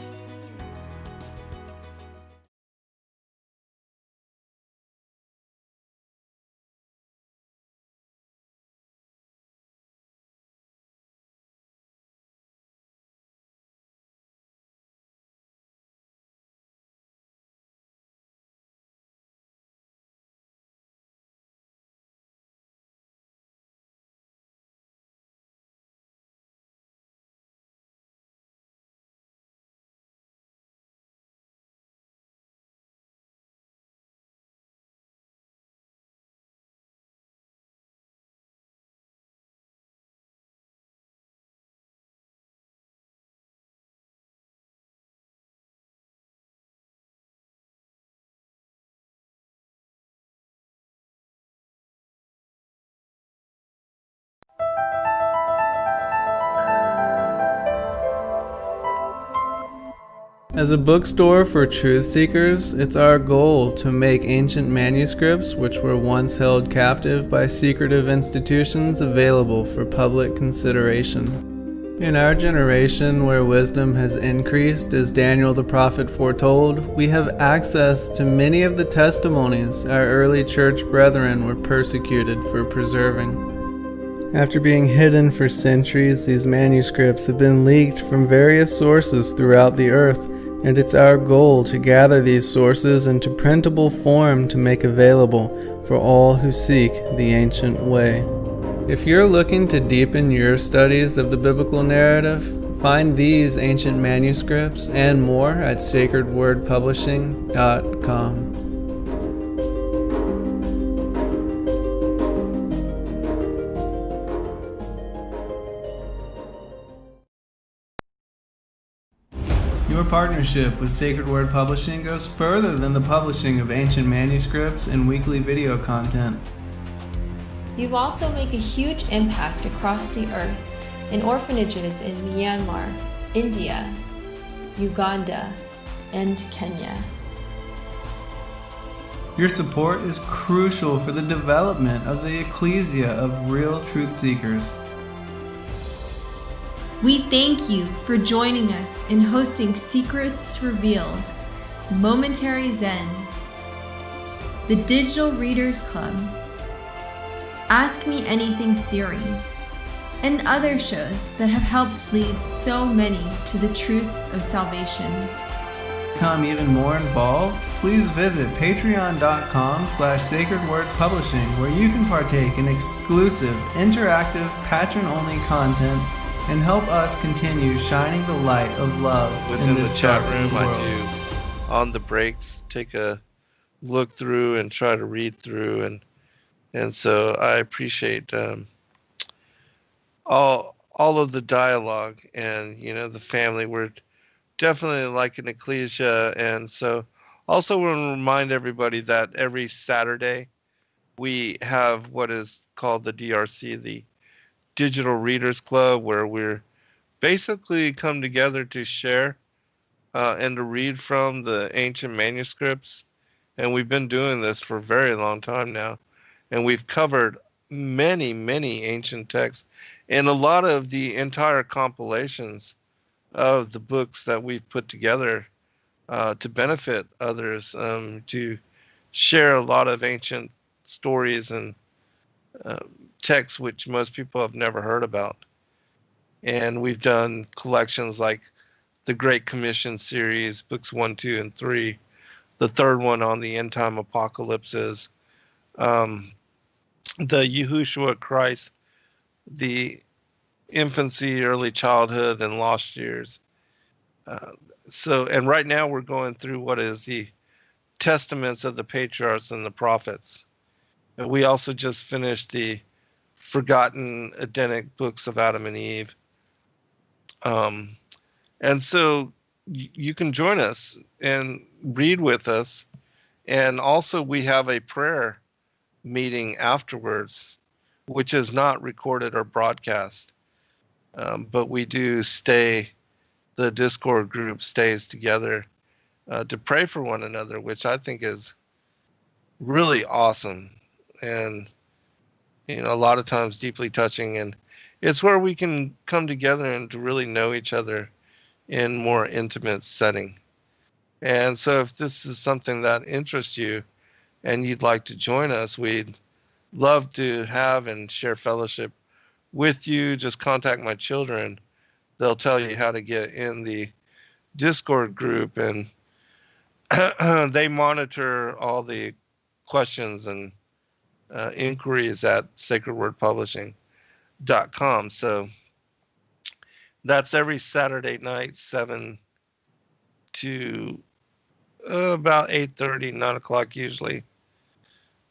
As a bookstore for truth seekers, it's our goal to make ancient manuscripts which were once held captive by secretive institutions available for public consideration. In our generation, where wisdom has increased as Daniel the prophet foretold, we have access to many of the testimonies our early church brethren were persecuted for preserving. After being hidden for centuries, these manuscripts have been leaked from various sources throughout the earth, and it's our goal to gather these sources into printable form to make available for all who seek the ancient way. If you're looking to deepen your studies of the biblical narrative, find these ancient manuscripts and more at sacredwordpublishing.com. Your partnership with Sacred Word Publishing goes further than the publishing of ancient manuscripts and weekly video content. You also make a huge impact across the earth in orphanages in Myanmar, India, Uganda, and Kenya. Your support is crucial for the development of the ecclesia of real truth seekers. We thank you for joining us in hosting Secrets Revealed, Momentary Zen, the Digital Readers Club, Ask Me Anything series, and other shows that have helped lead so many to the truth of salvation. To become even more involved, please visit patreon.com/sacredwordpublishing, where you can partake in exclusive, interactive, patron-only content and help us continue shining the light of love Within in this the chat darkened room, world. I do on the breaks take a look through and try to read through, and so I appreciate all of the dialogue and the family. We're definitely like an ecclesia, and so also want to remind everybody that every Saturday we have what is called the DRC, the Digital Readers Club, where we're basically come together to share and to read from the ancient manuscripts. And we've been doing this for a very long time now. And we've covered many, many ancient texts and a lot of the entire compilations of the books that we've put together to benefit others, to share a lot of ancient stories and texts which most people have never heard about. And we've done collections like the Great Commission series, books 1, 2, and 3, the third one on the end time apocalypses, the Yahushua Christ, the infancy, early childhood, and lost years. And right now we're going through what is the testaments of the patriarchs and the prophets. And we also just finished the forgotten Edenic books of Adam and Eve. And so you can join us and read with us. And also we have a prayer meeting afterwards, which is not recorded or broadcast. But we do the Discord group stays together to pray for one another, which I think is really awesome. And a lot of times deeply touching, and it's where we can come together and to really know each other in more intimate setting. And so if this is something that interests you and you'd like to join us, we'd love to have and share fellowship with you. Just contact my children. They'll tell you how to get in the Discord group, and they monitor all the questions and inquiries at sacredwordpublishing.com. So that's every Saturday night, 7 to about 8:30, 9 o'clock usually.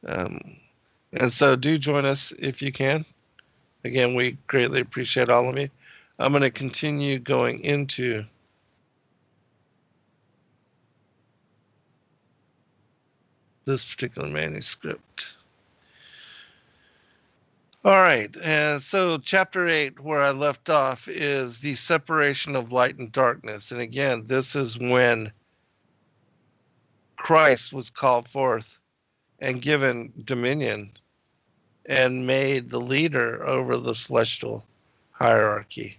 And so do join us if you can. Again, we greatly appreciate all of you. I'm going to continue going into this particular manuscript. All right, and so chapter 8, where I left off, is the separation of light and darkness. And again, this is when Christ was called forth and given dominion and made the leader over the celestial hierarchy.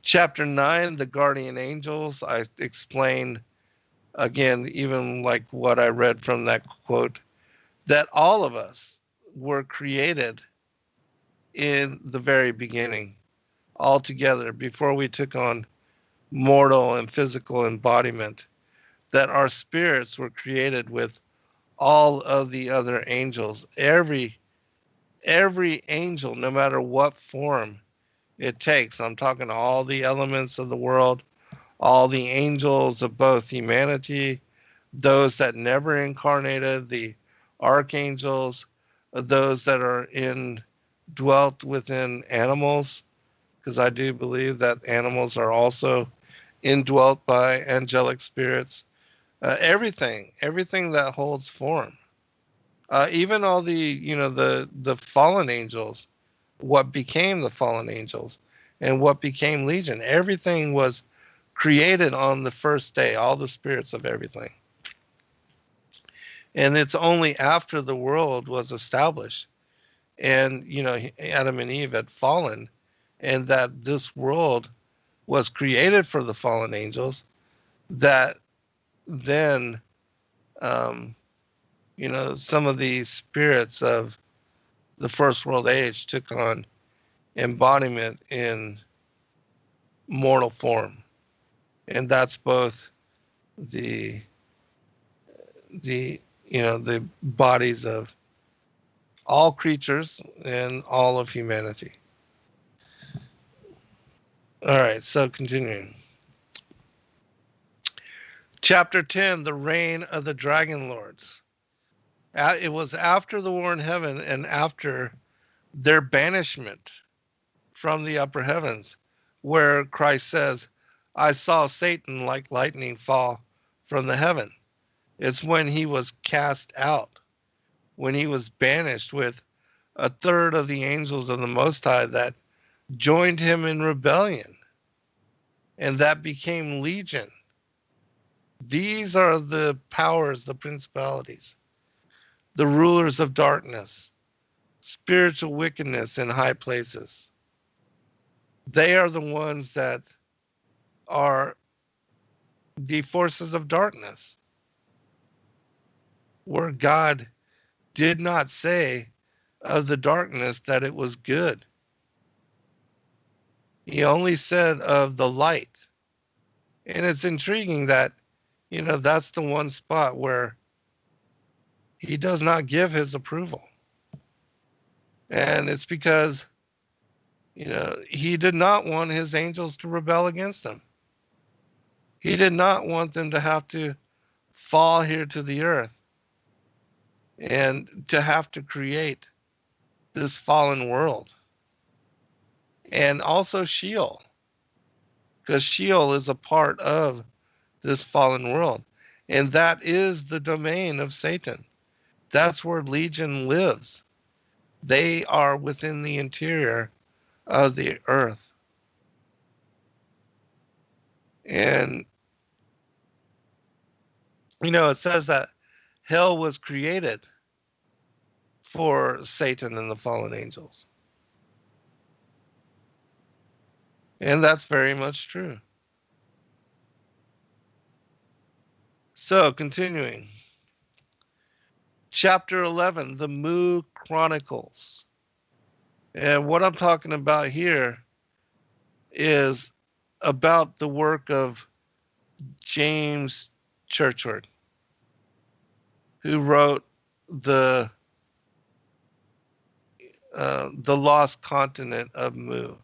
Chapter 9, the guardian angels, I explained, again, even like what I read from that quote, that all of us were created in the very beginning, all together, before we took on mortal and physical embodiment, that our spirits were created with all of the other angels. Every every angel, no matter what form it takes, I'm talking all the elements of the world, all the angels of both humanity, those that never incarnated, the archangels, those that are dwelt within animals, because I do believe that animals are also indwelt by angelic spirits. Everything that holds form, even all the fallen angels, what became the fallen angels, and what became Legion. Everything was created on the first day. All the spirits of everything. And it's only after the world was established and Adam and Eve had fallen, and that this world was created for the fallen angels, that then some of the spirits of the first world age took on embodiment in mortal form. And that's both the the bodies of all creatures and all of humanity. All right, so continuing. Chapter 10, the reign of the dragon lords. It was after the war in heaven and after their banishment from the upper heavens, where Christ says, I saw Satan like lightning fall from the heaven. It's when he was cast out, when he was banished with a third of the angels of the Most High that joined him in rebellion, and that became Legion. These are the powers, the principalities, the rulers of darkness, spiritual wickedness in high places. They are the ones that are the forces of darkness, where God did not say of the darkness that it was good. He only said of the light. And it's intriguing that, that's the one spot where he does not give his approval. And it's because, he did not want his angels to rebel against him. He did not want them to have to fall here to the earth and to have to create this fallen world. And also Sheol, because Sheol is a part of this fallen world. And that is the domain of Satan. That's where Legion lives. They are within the interior of the earth. And, it says that hell was created for Satan and the fallen angels. And that's very much true. So, continuing. Chapter 11, the Mu Chronicles. And what I'm talking about here is about the work of James Churchward, who wrote the Lost Continent of Mu,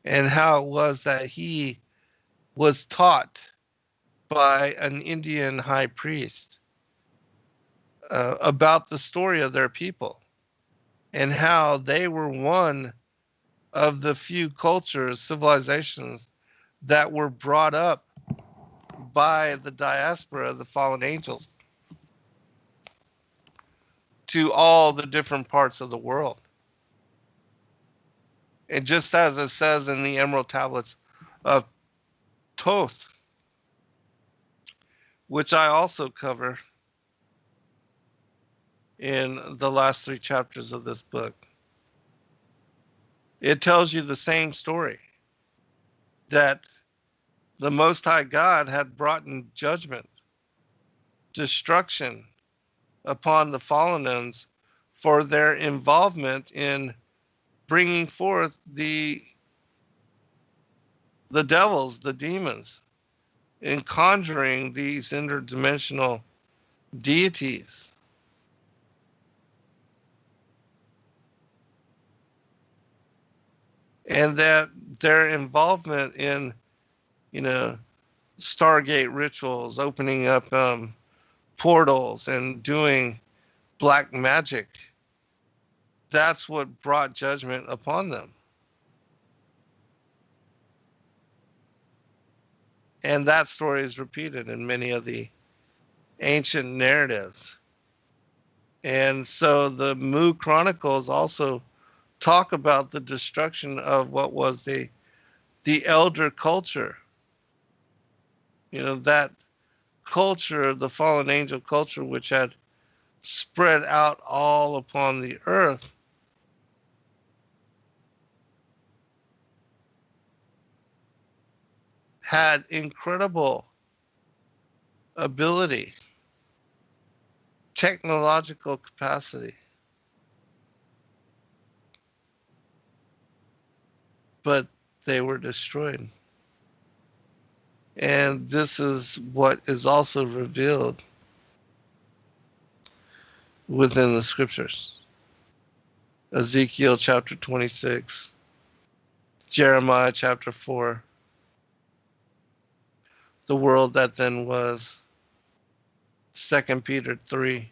and how it was that he was taught by an Indian high priest about the story of their people, and how they were one of the few cultures, civilizations that were brought up by the diaspora of the fallen angels to all the different parts of the world. And just as it says in the Emerald Tablets of Thoth, which I also cover in the last 3 chapters of this book, it tells you the same story, that the Most High God had brought in judgment, destruction upon the fallen ones for their involvement in bringing forth the devils, the demons, in conjuring these interdimensional deities. and that their involvement in, you know, Stargate rituals, opening up portals and doing black magic, that's what brought judgment upon them. And that story is repeated in many of the ancient narratives. And so the Mu Chronicles also talk about the destruction of what was the elder culture. You know, that culture, the fallen angel culture, which had spread out all upon the earth, had incredible ability, technological capacity, but they were destroyed. And this is what is also revealed within the scriptures. Ezekiel chapter 26, Jeremiah chapter 4, the world that then was, 2 Peter 3.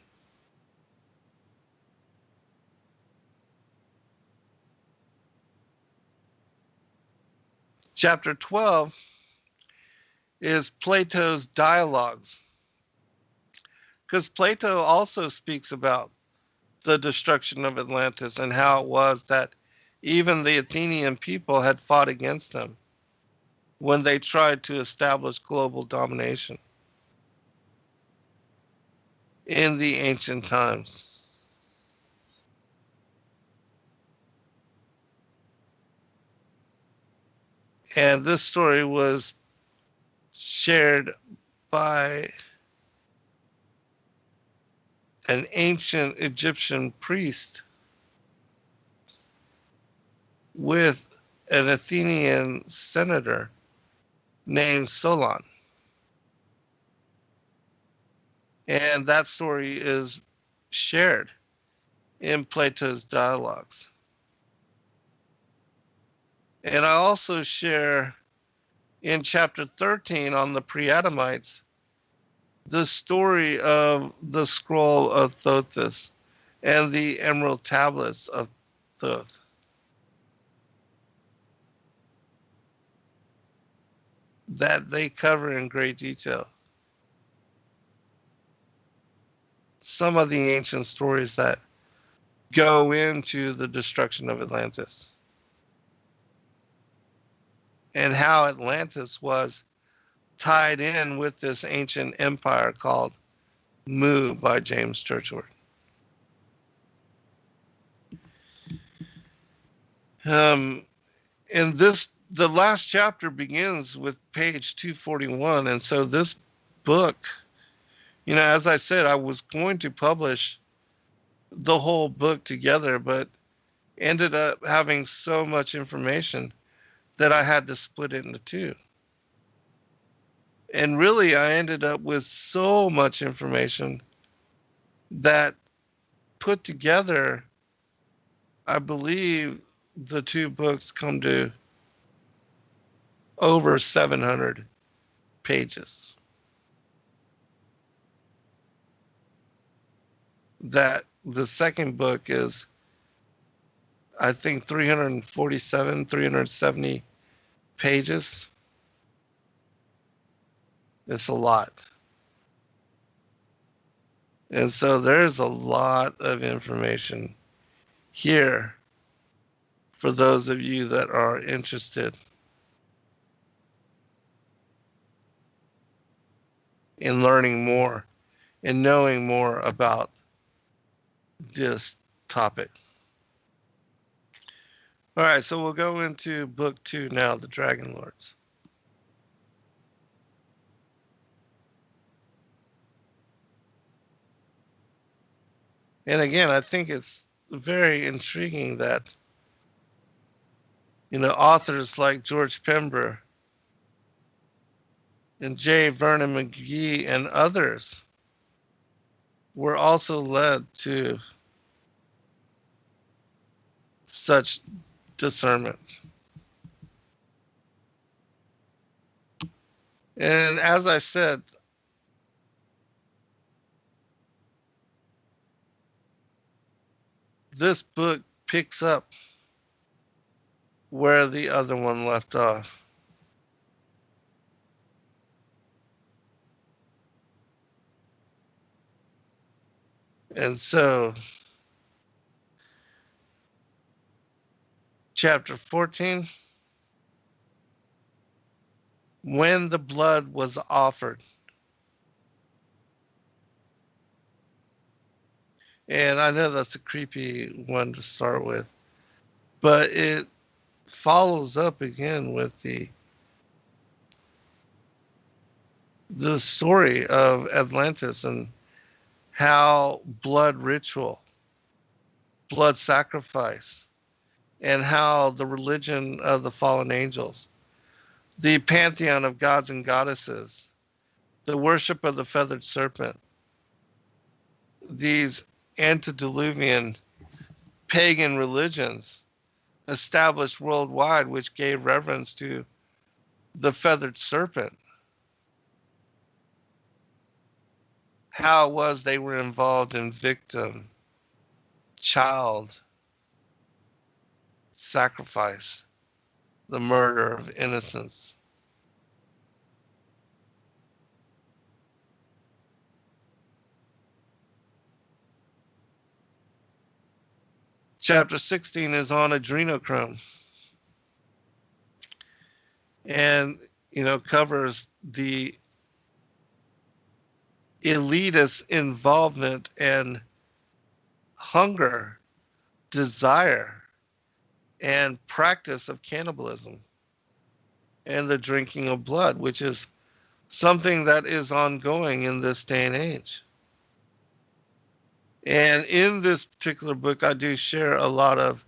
Chapter 12 is Plato's dialogues, because Plato also speaks about the destruction of Atlantis and how it was that even the Athenian people had fought against them when they tried to establish global domination in the ancient times. And this story was shared by an ancient Egyptian priest with an Athenian senator named Solon. And that story is shared in Plato's dialogues. And I also share in chapter 13 on the Preadamites the story of the scroll of Thothis and the emerald tablets of Thoth. That they cover in great detail some of the ancient stories that go into the destruction of Atlantis and how Atlantis was tied in with this ancient empire called Mu by James Churchward. And the last chapter begins with page 241. And so this book, you know, as I said, I was going to publish the whole book together, but ended up having so much information that I had to split it into two. And really, I ended up with so much information that put together, I believe the two books come to over 700 pages. That the second book is, I think, 370 pages. It's a lot. And so there's a lot of information here for those of you that are interested in learning more and knowing more about this topic. All right, so we'll go into book 2 now, The Dragon Lords. And again, I think it's very intriguing that, you know, authors like George Pember and J. Vernon McGee and others were also led to such discernment. And as I said, this book picks up where the other one left off. And so, chapter 14, when the blood was offered. And I know that's a creepy one to start with, but it follows up again with the story of Atlantis and how blood ritual, blood sacrifice, and how the religion of the fallen angels, the pantheon of gods and goddesses, the worship of the feathered serpent, these antediluvian pagan religions established worldwide, which gave reverence to the feathered serpent. How it was they were involved in victim, child sacrifice, the murder of innocents. Chapter 16 is on adrenochrome and, covers the elitist involvement and hunger, desire, and practice of cannibalism and the drinking of blood, which is something that is ongoing in this day and age. And in this particular book, I do share a lot of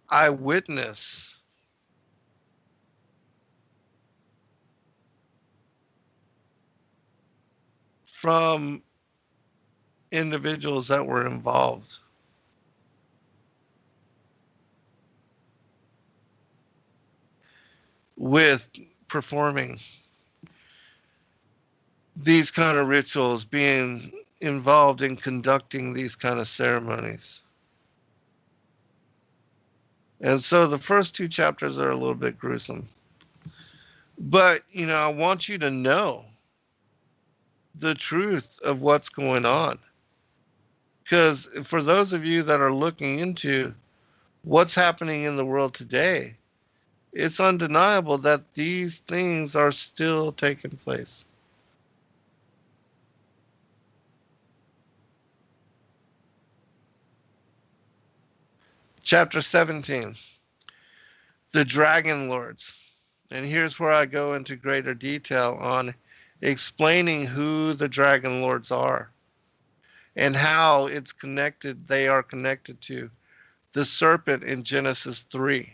eyewitness from individuals that were involved. With performing these kind of rituals, being involved in conducting these kind of ceremonies. And so the first two chapters are a little bit gruesome. But, I want you to know the truth of what's going on. Because for those of you that are looking into what's happening in the world today, it's undeniable that these things are still taking place. Chapter 17, the Dragon Lords. And here's where I go into greater detail on explaining who the Dragon Lords are and how it's connected. They are connected to the serpent in Genesis 3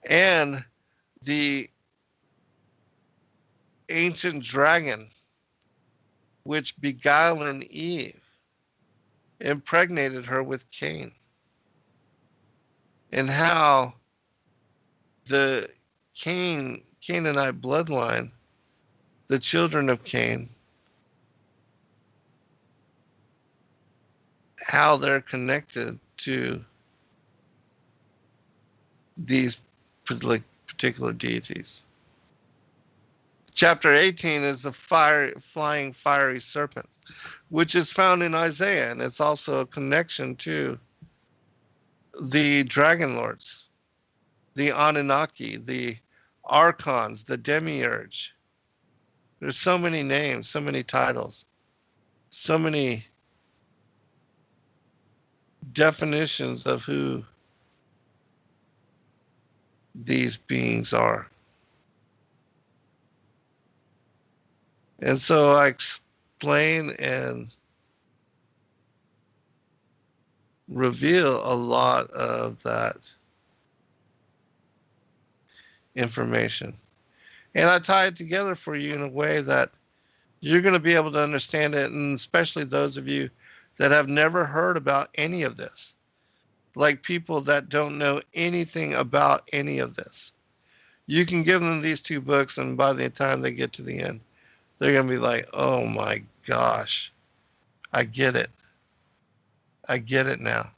and the ancient dragon which beguiled Eve, impregnated her with Cain, and how the Canaanite bloodline, the children of Cain, how they're connected to these particular deities. Chapter 18 is the flying fiery serpent, which is found in Isaiah, and it's also a connection to the Dragon Lords, the Anunnaki, the Archons, the Demiurge. There's so many names, so many titles, so many definitions of who these beings are. And so I explain and reveal a lot of that information. And I tie it together for you in a way that you're going to be able to understand it, and especially those of you that have never heard about any of this, like people that don't know anything about any of this. You can give them these 2 books, and by the time they get to the end, they're going to be like, oh my gosh, I get it. I get it now.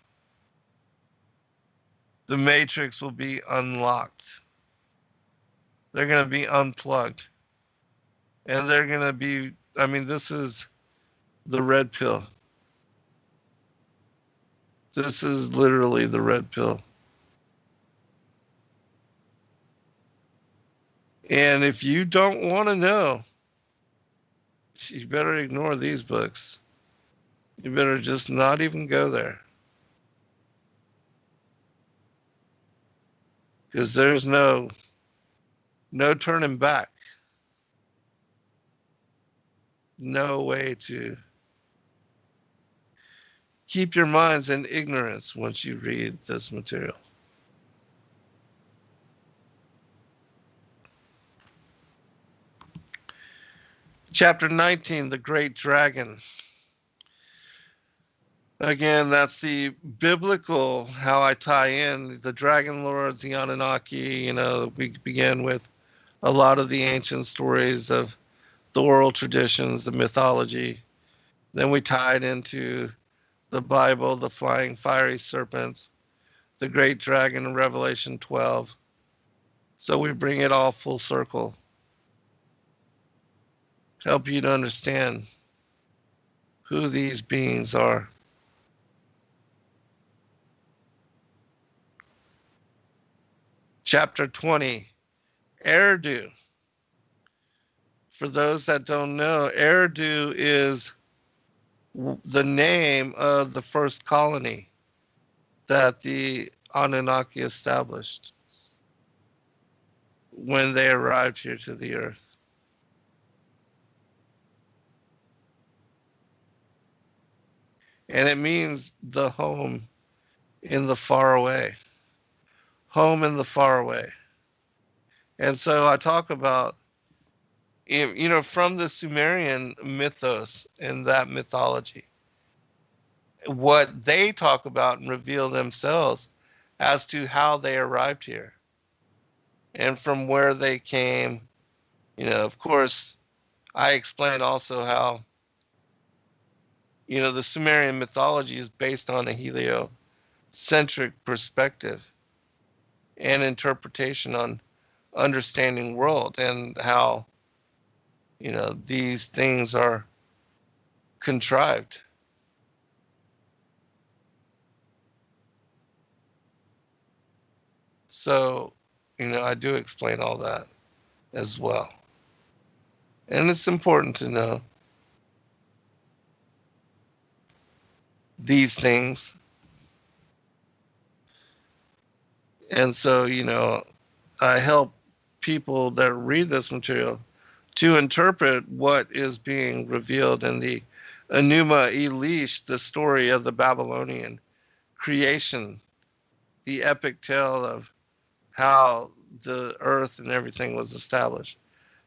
The matrix will be unlocked. They're going to be unplugged. And they're going to be, I mean, this is the red pill. This is literally the red pill. And if you don't want to know, you better ignore these books. You better just not even go there. Because there's no turning back. No way to keep your minds in ignorance once you read this material. Chapter 19, The Great Dragon. Again, that's the biblical, how I tie in the Dragon Lords, the Anunnaki. We begin with a lot of the ancient stories of the oral traditions, the mythology. Then we tie it into the Bible, the flying fiery serpents, the great dragon in Revelation 12. So we bring it all full circle. Help you to understand who these beings are. Chapter 20, Eridu. For those that don't know, Eridu is the name of the first colony that the Anunnaki established when they arrived here to the earth. And it means the home in the far away. Home in the far away. And so I talk about, from the Sumerian mythos and that mythology, what they talk about and reveal themselves as to how they arrived here and from where they came. Of course, I explain also how, the Sumerian mythology is based on a heliocentric perspective and interpretation on understanding world, and how, these things are contrived. So, I do explain all that as well. And it's important to know these things. And so, I help people that read this material to interpret what is being revealed in the Enuma Elish, the story of the Babylonian creation, the epic tale of how the earth and everything was established,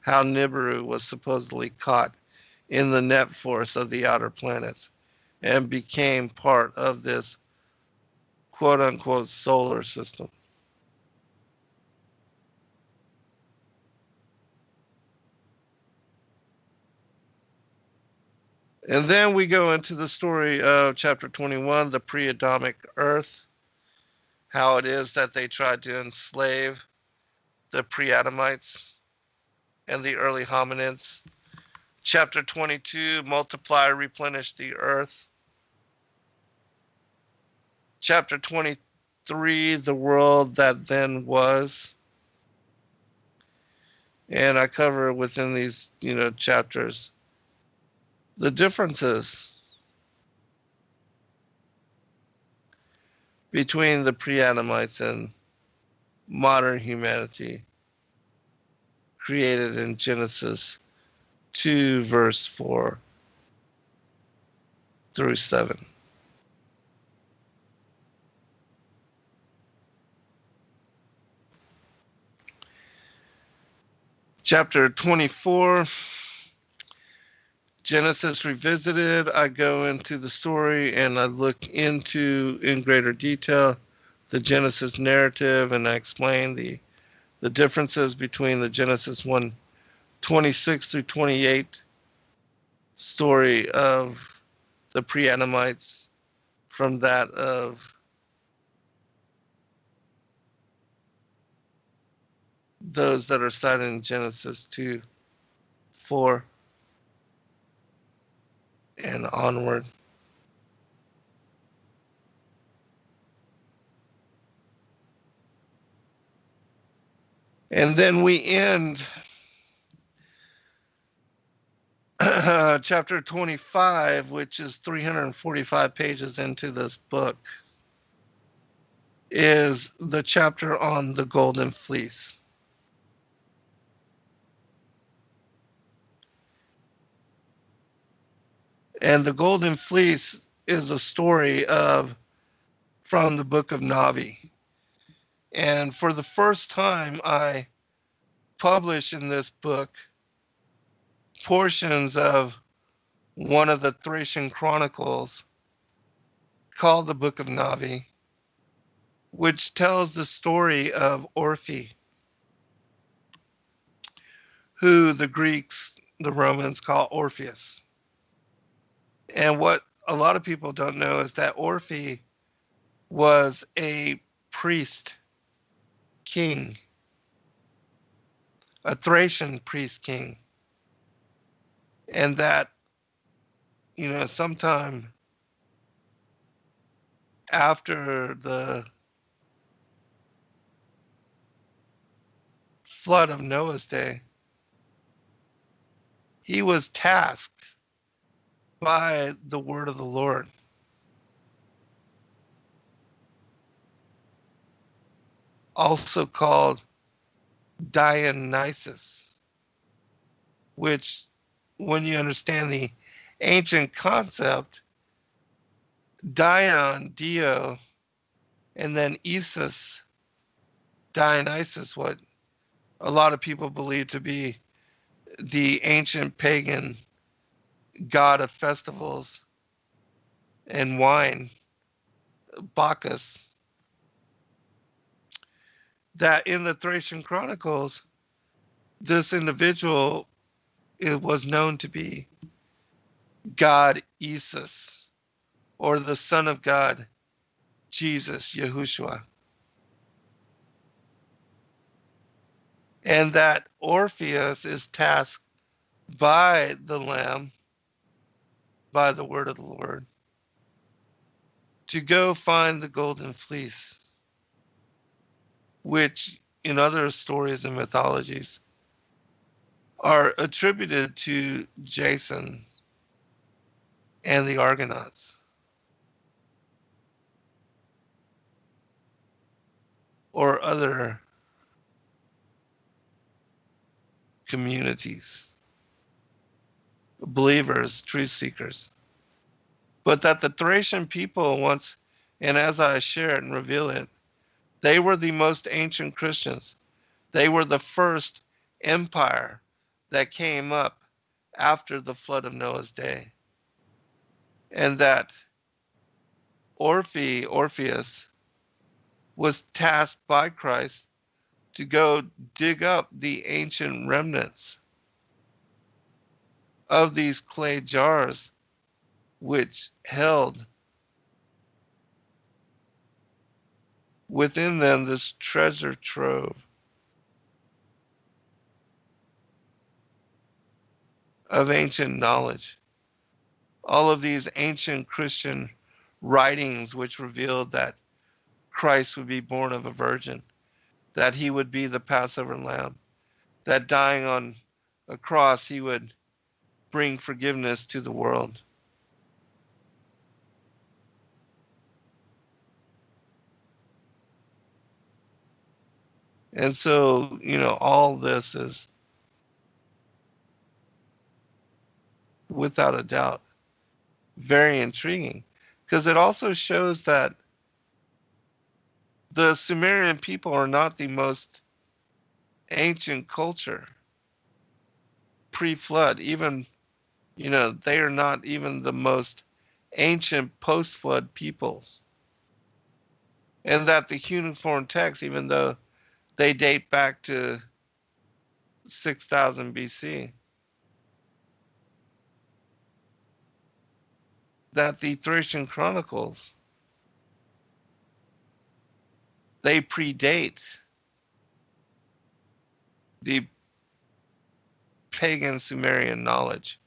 how Nibiru was supposedly caught in the net force of the outer planets and became part of this quote-unquote solar system. And then we go into the story of chapter 21, the pre-Adamic earth, how it is that they tried to enslave the Preadamites and the early hominids. Chapter 22, multiply, replenish the earth. Chapter 23, the world that then was. And I cover within these, chapters the differences between the Preadamites and modern humanity created in Genesis 2, verse 4 through 7. Chapter 24, Genesis Revisited. I go into the story and I look into, in greater detail, the Genesis narrative, and I explain the the differences between the Genesis 1:26 through 28 story of the Preadamites from that of those that are cited in Genesis 2:4 and onward. And then we end chapter 25, which is 345 pages into this book, is the chapter on the golden fleece. And the golden fleece is a story from the book of Navi. And for the first time, I publish in this book portions of one of the Thracian chronicles called the Book of Navi, which tells the story of Orphe, who the Greeks, the Romans, call Orpheus. And what a lot of people don't know is that Orphe was a priest king, a Thracian priest king. And that, sometime after the flood of Noah's day, he was tasked by the word of the Lord, also called Dionysus, which, when you understand the ancient concept, Dion, Dio, and then Isis, Dionysus, what a lot of people believe to be the ancient pagan god of festivals and wine, Bacchus, that in the Thracian chronicles, this individual, it was known to be God Isis, or the Son of God, Jesus, Yahushua. And that Orpheus is tasked by the Lamb, by the word of the Lord, to go find the golden fleece, which in other stories and mythologies are attributed to Jason and the Argonauts, or other communities, believers, truth seekers. But that the Thracian people once, and as I share it and reveal it, they were the most ancient Christians. They were the first empire that came up after the flood of Noah's day. And that Orpheus, was tasked by Christ to go dig up the ancient remnants of these clay jars, which held within them this treasure trove of ancient knowledge. All of these ancient Christian writings which revealed that Christ would be born of a virgin, that he would be the Passover lamb, that dying on a cross he would bring forgiveness to the world. And so, all this is without a doubt very intriguing, because it also shows that the Sumerian people are not the most ancient culture pre-flood. Even, they are not even the most ancient post-flood peoples. And that the cuneiform texts, even though They date back to 6000 BC. That the Thracian Chronicles, they predate the pagan Sumerian knowledge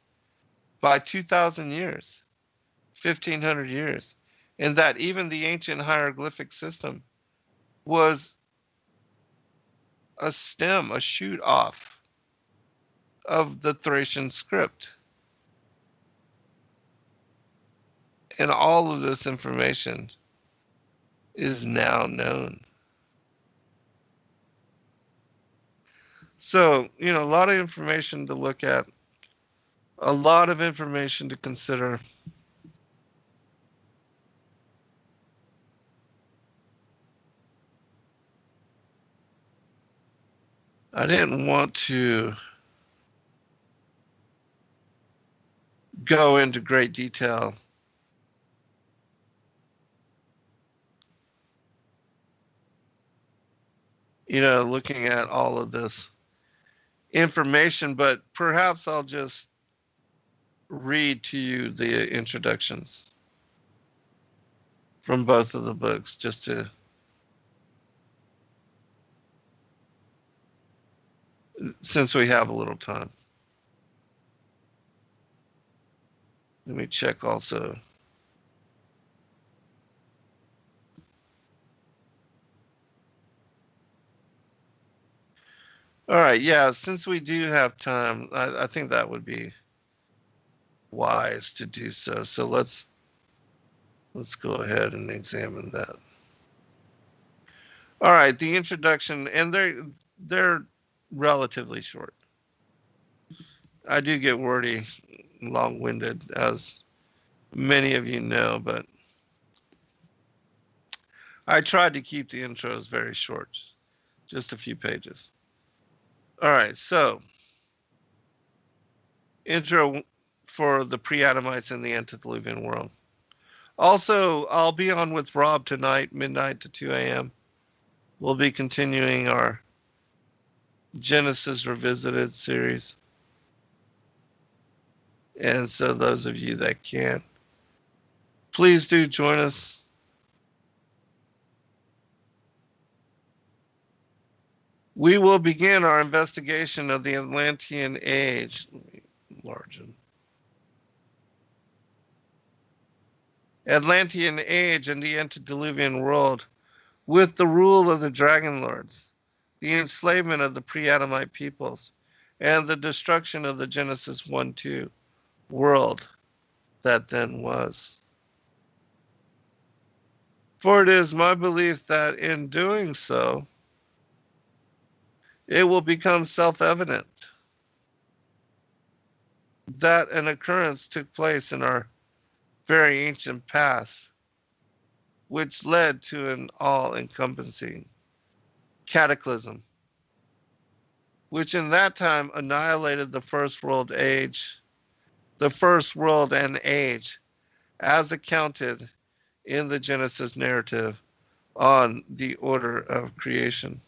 by 2,000 years, 1,500 years, and that even the ancient hieroglyphic system was a stem, a shoot off of the Thracian script. And all of this information is now known. So, a lot of information to look at, a lot of information to consider. I didn't want to go into great detail looking at all of this information, but perhaps I'll just read to you the introductions from both of the books, just to since we have a little time. Let me check also. All right, yeah, since we do have time, I think that would be wise to do so. So let's go ahead and examine that. All right, the introduction, and they're relatively short. I do get wordy, long-winded, as many of you know, but I tried to keep the intros very short, just a few pages. All right, so intro for the Preadamites in the Antediluvian World. Also, I'll be on with Rob tonight, midnight to 2 a.m. We'll be continuing our Genesis Revisited series. And so those of you that can, please do join us. We will begin our investigation of the Atlantean Age. Let me enlarge it. Atlantean Age and the Antediluvian World with the rule of the Dragon Lords, the enslavement of the Preadamite peoples, and the destruction of the Genesis 1-2 world that then was. For it is my belief that in doing so, it will become self-evident that an occurrence took place in our very ancient past, which led to an all-encompassing cataclysm, which in that time annihilated the first world and age, as accounted in the Genesis narrative on the order of creation.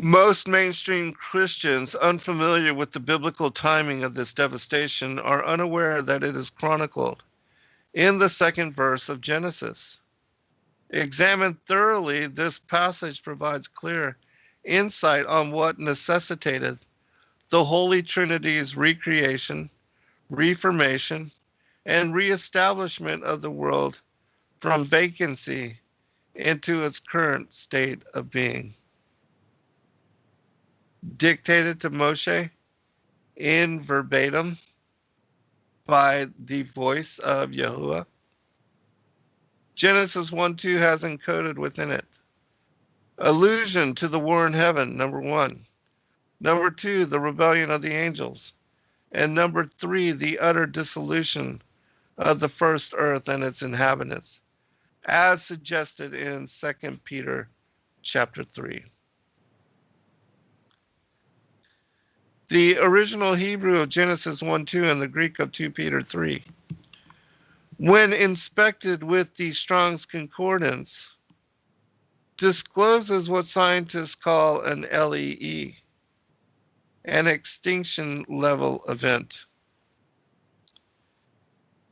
Most mainstream Christians unfamiliar with the biblical timing of this devastation are unaware that it is chronicled in the second verse of Genesis. Examined thoroughly, this passage provides clear insight on what necessitated the Holy Trinity's recreation, reformation, and reestablishment of the world from vacancy into its current state of being. Dictated to Moshe in verbatim by the voice of Yahuwah. Genesis 1-2 has encoded within it allusion to the war in heaven, number 1. Number 2, the rebellion of the angels. And number 3, the utter dissolution of the first earth and its inhabitants, as suggested in 2 Peter chapter 3. The original Hebrew of Genesis 1:2 and the Greek of 2 Peter 3. When inspected with the Strong's Concordance, discloses what scientists call an LEE, an extinction level event.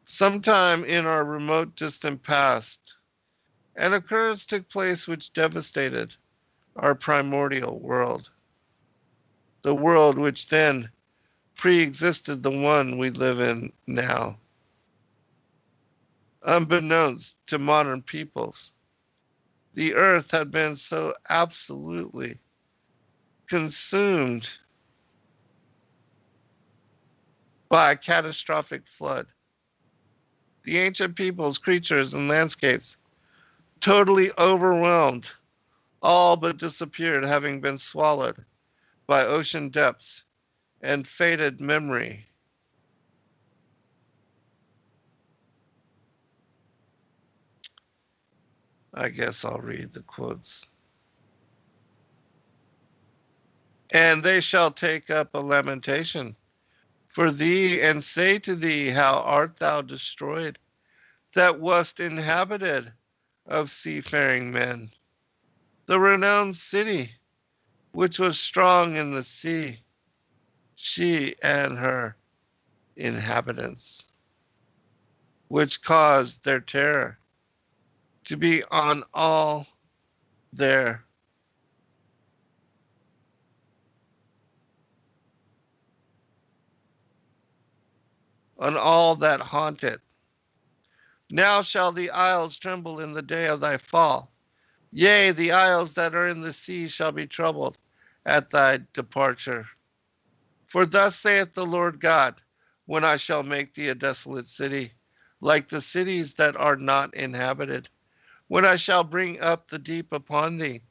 Sometime in our remote distant past, an occurrence took place which devastated our primordial world, the world which then pre-existed the one we live in now. Unbeknownst to modern peoples, the earth had been so absolutely consumed by a catastrophic flood. The ancient peoples, creatures, and landscapes totally overwhelmed, all but disappeared, having been swallowed by ocean depths and faded memory. I guess I'll read the quotes. And they shall take up a lamentation for thee, and say to thee, how art thou destroyed, that wast inhabited of seafaring men, the renowned city, which was strong in the sea, she and her inhabitants, which caused their terror to be on all their on all that haunt it. Now shall the isles tremble in the day of thy fall. Yea, the isles that are in the sea shall be troubled at thy departure. For thus saith the Lord God, when I shall make thee a desolate city, like the cities that are not inhabited, when I shall bring up the deep upon thee,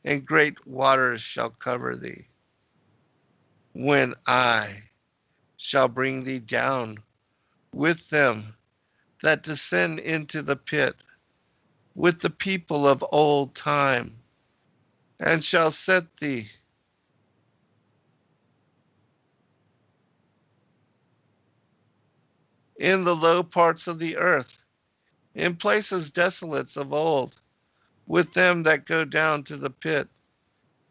and great waters shall cover thee. When I shall bring thee down with them that descend into the pit, with the people of old time, and shall set thee in the low parts of the earth, in places desolates of old, with them that go down to the pit,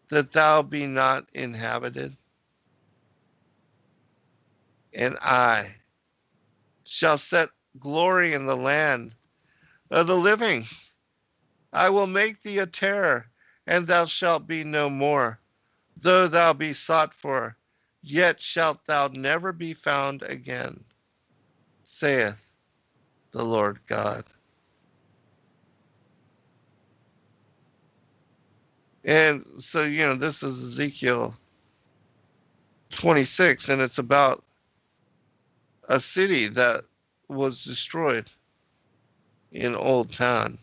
that thou be not inhabited. And I shall set glory in the land of the living. I will make thee a terror, and thou shalt be no more. Though thou be sought for, yet shalt thou never be found again, saith the Lord God. And so, this is Ezekiel 26, and it's about a city that was destroyed in Old Town.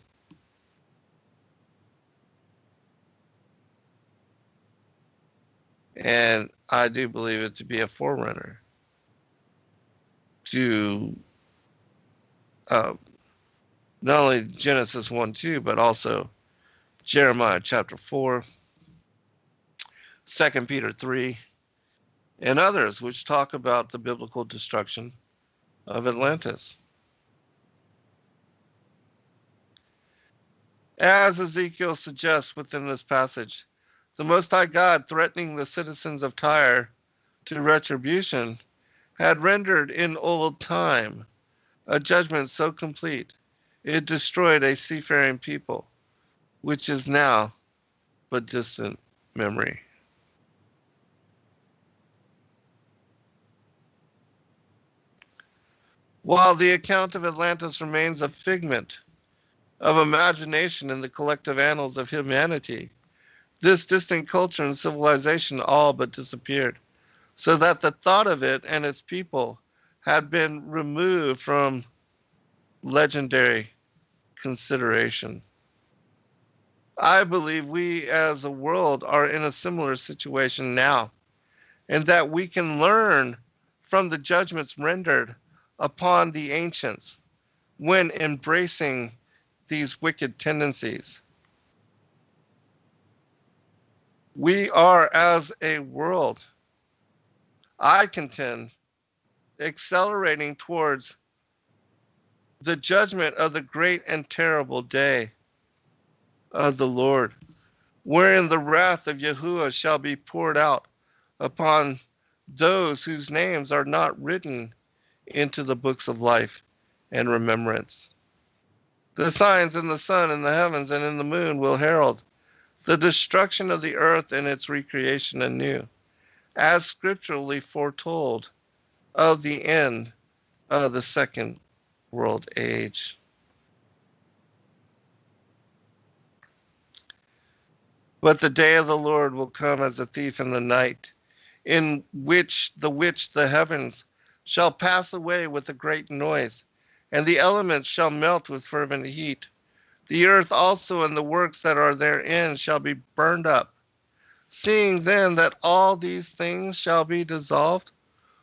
And I do believe it to be a forerunner to not only Genesis 1:2, but also Jeremiah chapter 4, 2 Peter 3, and others which talk about the biblical destruction of Atlantis. As Ezekiel suggests within this passage, the Most High God, threatening the citizens of Tyre to retribution, had rendered in old time a judgment so complete it destroyed a seafaring people, which is now but distant memory. While the account of Atlantis remains a figment of imagination in the collective annals of humanity, this distant culture and civilization all but disappeared, so that the thought of it and its people had been removed from legendary consideration. I believe we as a world are in a similar situation now, and that we can learn from the judgments rendered upon the ancients when embracing these wicked tendencies. We are, as a world, I contend, accelerating towards the judgment of the great and terrible day of the Lord, wherein the wrath of Yahuwah shall be poured out upon those whose names are not written into the books of life and remembrance. The signs in the sun, in the heavens, and in the moon will herald the destruction of the earth and its recreation anew, as scripturally foretold of the end of the second world age. But the day of the Lord will come as a thief in the night, in which the heavens shall pass away with a great noise, and the elements shall melt with fervent heat. The earth also and the works that are therein shall be burned up. Seeing then that all these things shall be dissolved,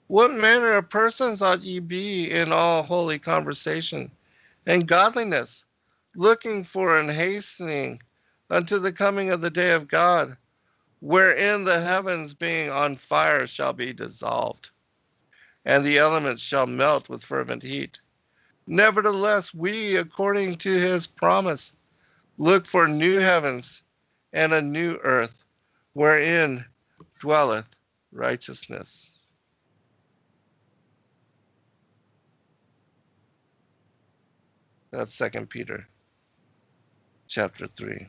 what manner of persons ought ye be in all holy conversation and godliness, looking for and hastening unto the coming of the day of God, wherein the heavens being on fire shall be dissolved, and the elements shall melt with fervent heat. Nevertheless, we, according to his promise, look for new heavens and a new earth, wherein dwelleth righteousness. That's 2 Peter chapter 3.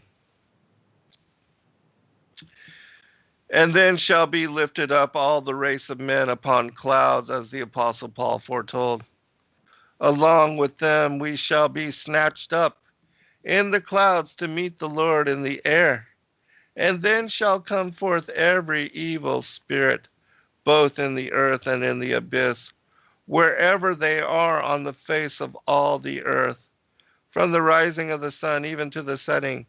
And then shall be lifted up all the race of men upon clouds, as the Apostle Paul foretold. Along with them we shall be snatched up in the clouds to meet the Lord in the air. And then shall come forth every evil spirit, both in the earth and in the abyss, wherever they are on the face of all the earth, from the rising of the sun even to the setting.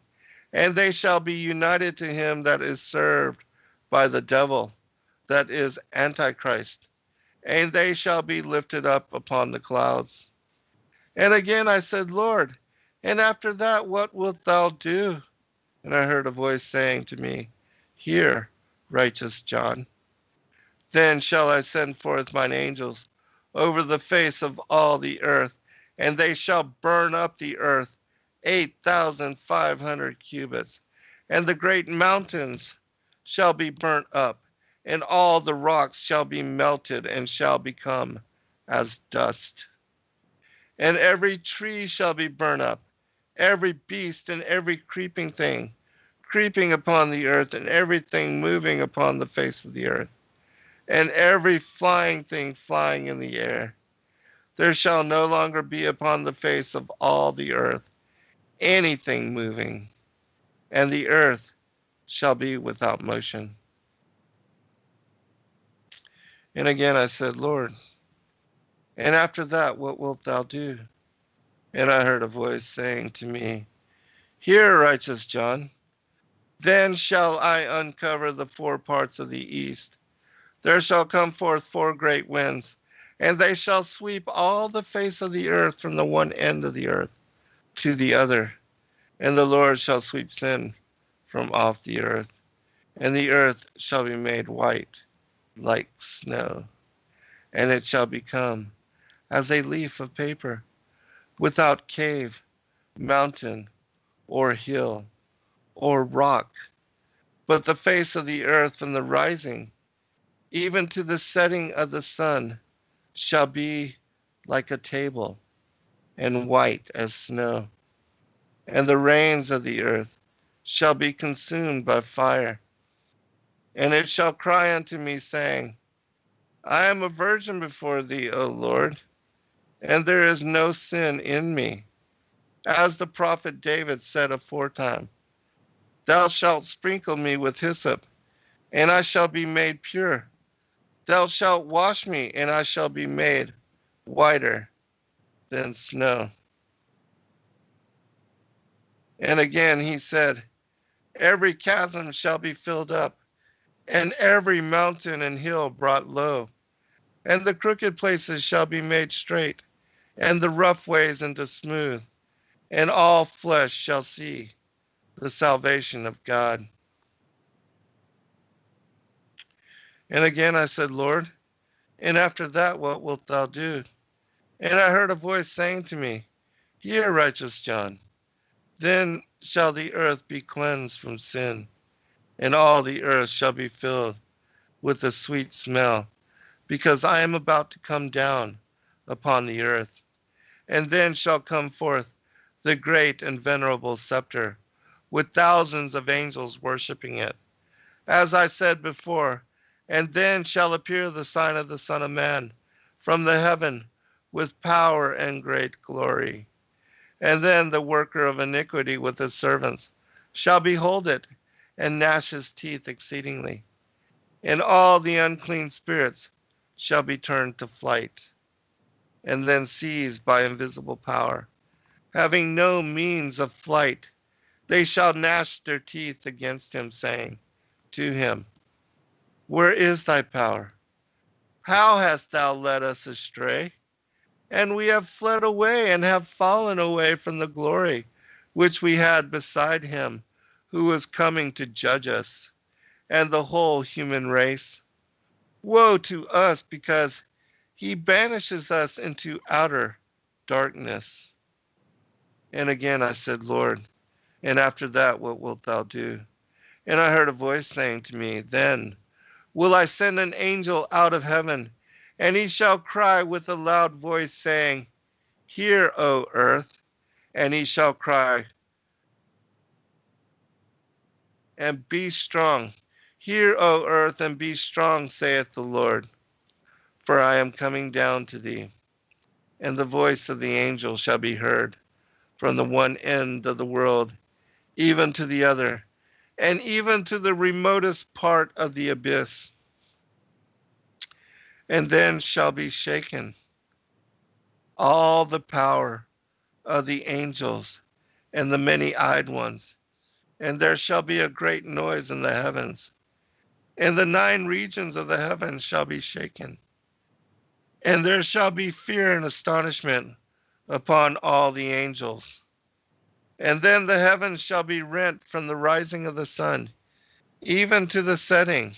And they shall be united to him that is served by the devil, that is Antichrist, and they shall be lifted up upon the clouds. And again I said, Lord, and after that what wilt thou do? And I heard a voice saying to me, Hear, righteous John. Then shall I send forth mine angels over the face of all the earth, and they shall burn up the earth 8,500 cubits, and the great mountains shall be burnt up, and all the rocks shall be melted and shall become as dust. And every tree shall be burnt up, every beast and every creeping thing creeping upon the earth, and everything moving upon the face of the earth, and every flying thing flying in the air. There shall no longer be upon the face of all the earth anything moving, and the earth shall be without motion. And again I said, Lord, and after that what wilt thou do? And I heard a voice saying to me, Hear, righteous John. Then shall I uncover the four parts of the east. There shall come forth four great winds, and they shall sweep all the face of the earth from the one end of the earth to the other. And the Lord shall sweep sin from off the earth, and the earth shall be made white like snow, and it shall become as a leaf of paper, without cave, mountain, or hill, or rock. But the face of the earth from the rising, even to the setting of the sun, shall be like a table, and white as snow. And the rains of the earth shall be consumed by fire. And it shall cry unto me, saying, I am a virgin before thee, O Lord, and there is no sin in me. As the prophet David said aforetime, Thou shalt sprinkle me with hyssop, and I shall be made pure. Thou shalt wash me, and I shall be made whiter than snow. And again he said, Every chasm shall be filled up, and every mountain and hill brought low, and the crooked places shall be made straight, and the rough ways into smooth, and all flesh shall see the salvation of God. And again I said, Lord, And after that, what wilt thou do? And I heard a voice saying to me, Hear, righteous John. Then shall the earth be cleansed from sin, and all the earth shall be filled with a sweet smell, because I am about to come down upon the earth. And then shall come forth the great and venerable scepter, with thousands of angels worshiping it. As I said before, and then shall appear the sign of the Son of Man from the heaven with power and great glory. And then the worker of iniquity with his servants shall behold it, and gnash his teeth exceedingly. And all the unclean spirits shall be turned to flight, and then seized by invisible power. Having no means of flight, they shall gnash their teeth against him, saying to him, Where is thy power? How hast thou led us astray? And we have fled away and have fallen away from the glory which we had beside him who was coming to judge us and the whole human race. Woe to us, because he banishes us into outer darkness. And again I said, Lord, and after that what wilt thou do? And I heard a voice saying to me, Then will I send an angel out of heaven, and he shall cry with a loud voice, saying, Hear, O earth, and he shall cry, and be strong. Hear, O earth, and be strong, saith the Lord, for I am coming down to thee. And the voice of the angel shall be heard from the one end of the world, even to the other, and even to the remotest part of the abyss. And then shall be shaken all the power of the angels and the many-eyed ones, and there shall be a great noise in the heavens, and the 9 regions of the heavens shall be shaken, and there shall be fear and astonishment upon all the angels. And then the heavens shall be rent from the rising of the sun, even to the setting,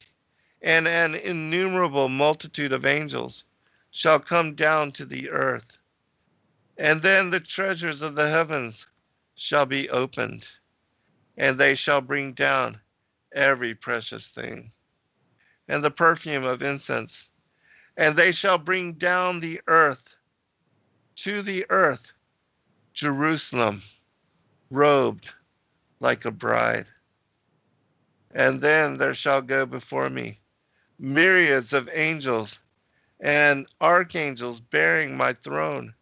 and an innumerable multitude of angels shall come down to the earth. And then the treasures of the heavens shall be opened, and they shall bring down every precious thing, and the perfume of incense, and they shall bring down the earth, to the earth, Jerusalem, robed like a bride. And then there shall go before me myriads of angels and archangels bearing my throne,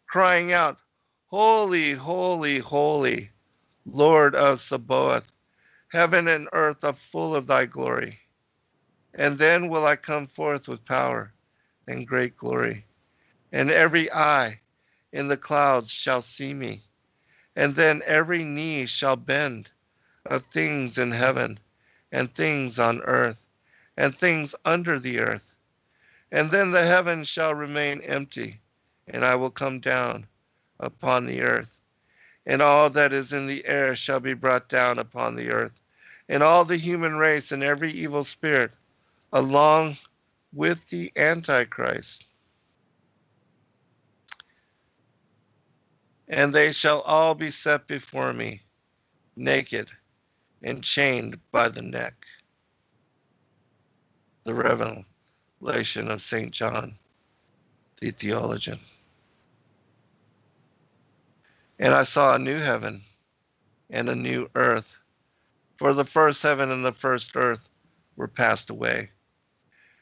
crying out, Holy, holy, holy, Lord of Sabaoth, heaven and earth are full of thy glory. And then will I come forth with power and great glory, and every eye in the clouds shall see me. And then every knee shall bend, of things in heaven, and things on earth, and things under the earth. And then the heavens shall remain empty, and I will come down upon the earth. And all that is in the air shall be brought down upon the earth, and all the human race and every evil spirit, along with the Antichrist. And they shall all be set before me, naked and chained by the neck. The Revelation of St. John, the theologian. And I saw a new heaven and a new earth, for the first heaven and the first earth were passed away,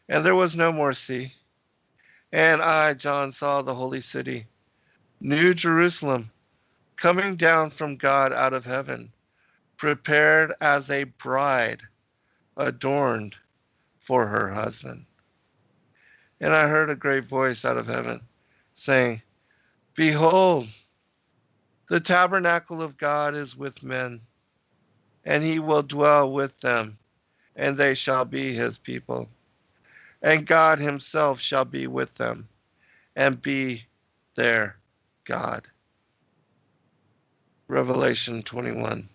and there was no more sea. And I, John, saw the holy city, New Jerusalem, coming down from God out of heaven, prepared as a bride adorned for her husband. And I heard a great voice out of heaven saying, Behold, the tabernacle of God is with men, and he will dwell with them, and they shall be his people. And God himself shall be with them, and be their God. Revelation 21.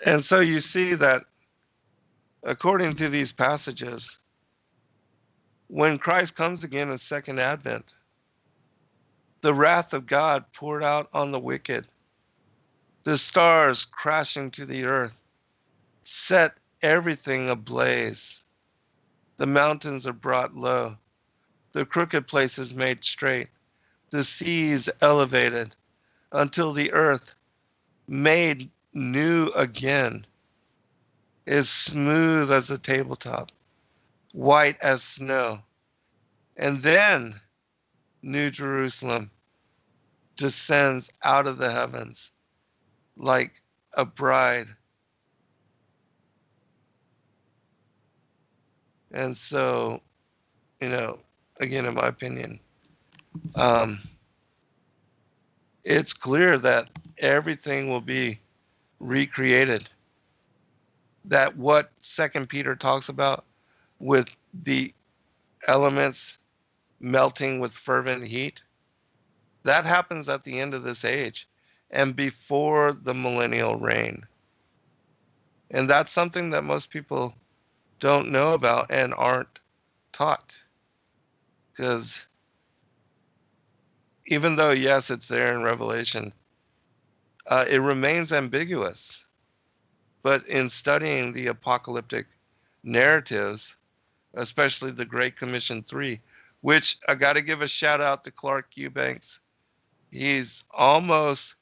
And so you see that according to these passages, when Christ comes again in second advent, the wrath of God poured out on the wicked, the stars crashing to the earth, set everything ablaze. The mountains are brought low, the crooked places made straight, the seas elevated, until the earth, made new again, is smooth as a tabletop, white as snow. And then New Jerusalem descends out of the heavens like a bride. And so, again, in my opinion, it's clear that everything will be recreated. That what Second Peter talks about with the elements melting with fervent heat, that happens at the end of this age and before the millennial reign. And that's something that most people don't know about and aren't taught. Because even though, yes, it's there in Revelation, it remains ambiguous. But in studying the apocalyptic narratives, especially the Great Commission 3, which I got to give a shout out to Clark Eubanks. He's almost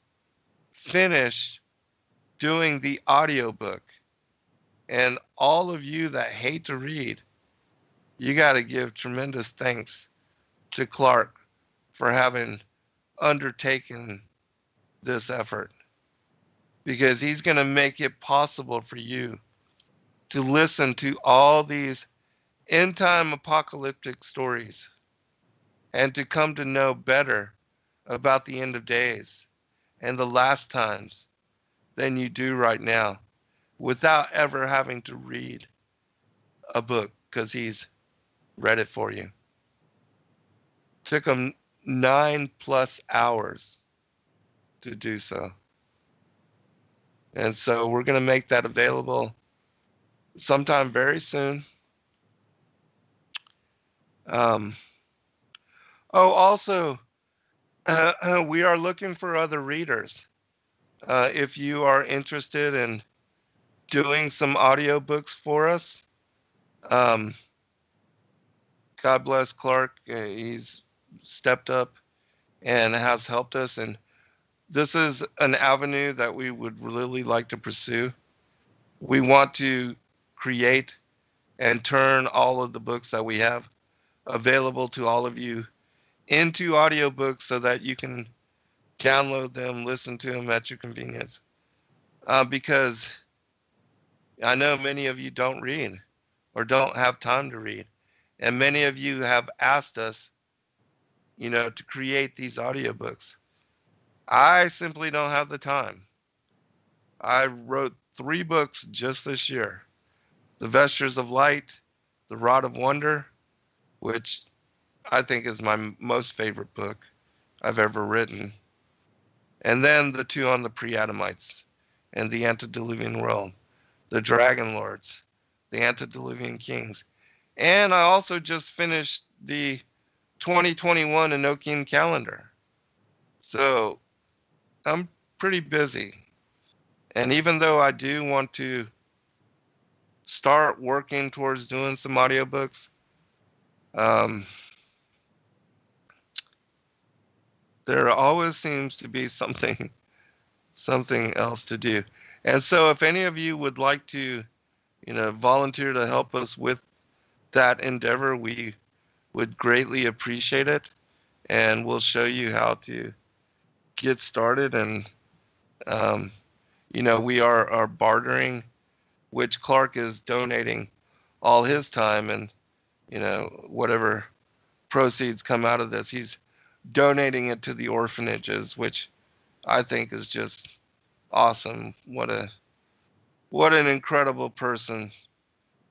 finished doing the audiobook. And all of you that hate to read, you got to give tremendous thanks to Clark for having undertaken this effort, because he's going to make it possible for you to listen to all these end time apocalyptic stories and to come to know better about the end of days and the last times than you do right now, without ever having to read a book, because he's read it for you. Took him 9+ hours to do so. And so we're going to make that available sometime very soon. Also, we are looking for other readers. If you are interested in doing some audiobooks for us, God bless Clark. He's stepped up and has helped us. And this is an avenue that we would really like to pursue. We want to create and turn all of the books that we have available to all of you into audiobooks so that you can download them, listen to them at your convenience. Because I know many of you don't read or don't have time to read. And many of you have asked us, to create these audiobooks. I simply don't have the time. I wrote 3 books just this year. The Vestures of Light, The Rod of Wonder, which I think is my most favorite book I've ever written. And then the 2 on the Preadamites and the Antediluvian World, the Dragon Lords, the Antediluvian Kings. And I also just finished the 2021 Enochian calendar. So I'm pretty busy. And even though I do want to start working towards doing some audiobooks, there always seems to be something else to do. And so if any of you would like to, volunteer to help us with that endeavor, we would greatly appreciate it. And we'll show you how to get started. And, we are bartering, which Clark is donating all his time, and, whatever proceeds come out of this, he's donating it to the orphanages, which I think is just awesome. What an incredible person.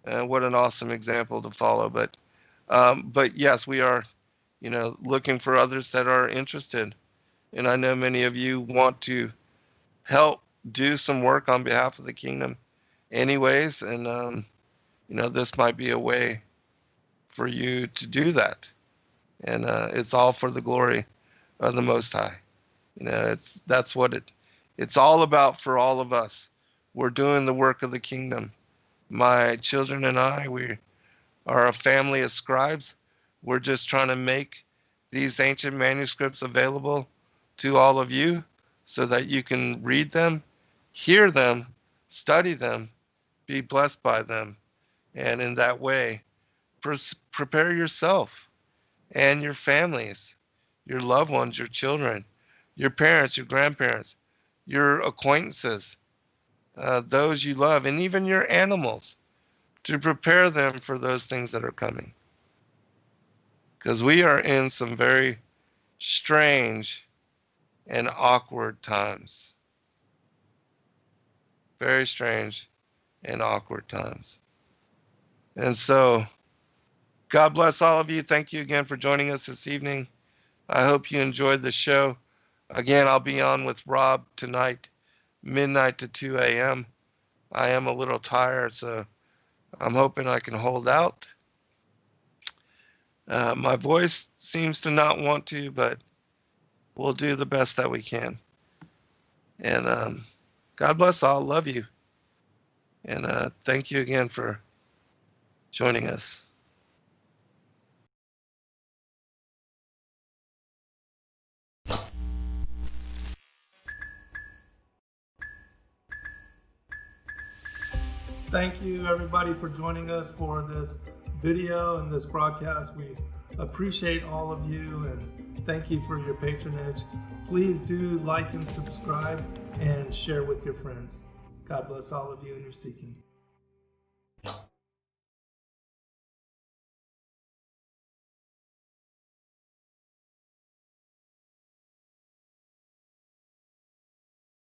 What an awesome example to follow. But yes, we are, looking for others that are interested. And I know many of you want to help do some work on behalf of the kingdom anyways. And, this might be a way for you to do that. And it's all for the glory of the Most High. That's what it's all about for all of us. We're doing the work of the kingdom. My children and I, we are a family of scribes. We're just trying to make these ancient manuscripts available to all of you so that you can read them, hear them, study them, be blessed by them, and in that way, prepare yourself and your families, your loved ones, your children, your parents, your grandparents, your acquaintances, those you love, and even your animals, to prepare them for those things that are coming. Because we are in some very strange and awkward times. Very strange and awkward times. And so, God bless all of you. Thank you again for joining us this evening. I hope you enjoyed the show. Again, I'll be on with Rob tonight, midnight to 2 a.m. I am a little tired, so I'm hoping I can hold out. My voice seems to not want to, but we'll do the best that we can. And God bless all. Love you. And thank you again for joining us. Thank you everybody for joining us for this video and this broadcast. We appreciate all of you and thank you for your patronage. Please do like and subscribe and share with your friends. God bless all of you in your seeking.